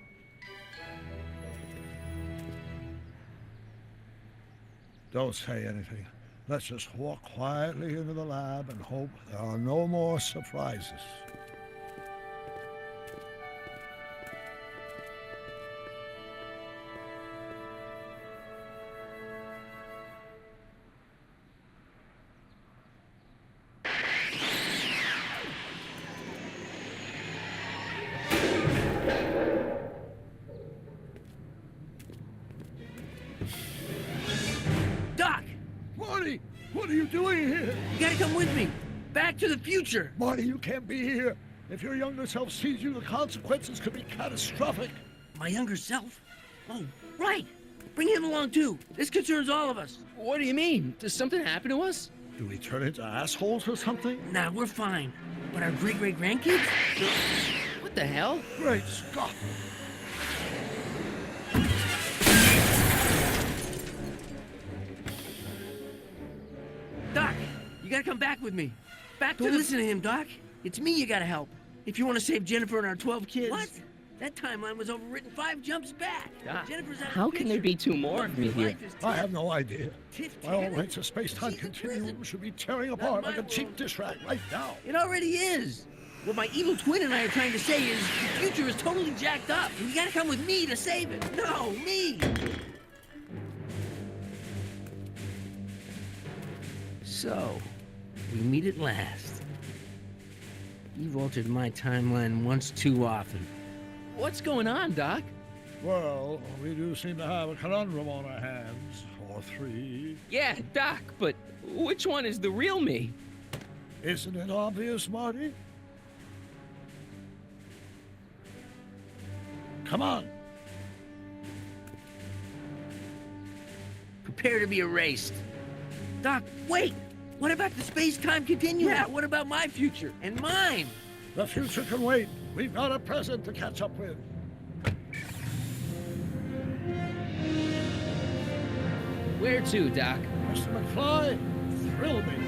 Don't say anything. Let's just walk quietly into the lab and hope there are no more surprises. Doc! Marty! What are you doing here? You gotta come with me. Back to the future. Marty, you can't be here. If your younger self sees you, the consequences could be catastrophic. My younger self? Oh, right. Bring him along too. This concerns all of us. What do you mean? Does something happen to us? Do we turn into assholes or something? Nah, we're fine. But our great-great-grandkids? What the hell? Great Scott! Doc, you gotta come back with me. Back to Don't listen to him, Doc. It's me you gotta help. If you want to save Jennifer and our 12 kids. What? That timeline was overwritten 5 jumps back. Doc, Jennifer's out how of the can there picture. be 2 more of me here? I have no idea. My own rights of space-time continuum should be tearing apart like a cheap dish rag right now. It already is. What my evil twin and I are trying to say is the future is totally jacked up. And you gotta come with me to save it. No, me. So, we meet at last. You've altered my timeline once too often. What's going on, Doc? Well, we do seem to have a conundrum on our hands. Or 3. Yeah, Doc, but which one is the real me? Isn't it obvious, Marty? Come on. Prepare to be erased. Doc, wait! What about the space-time continuum? Yeah, what about my future? And mine? The future can wait. We've got a present to catch up with. Where to, Doc? Mr. McFly, thrill me.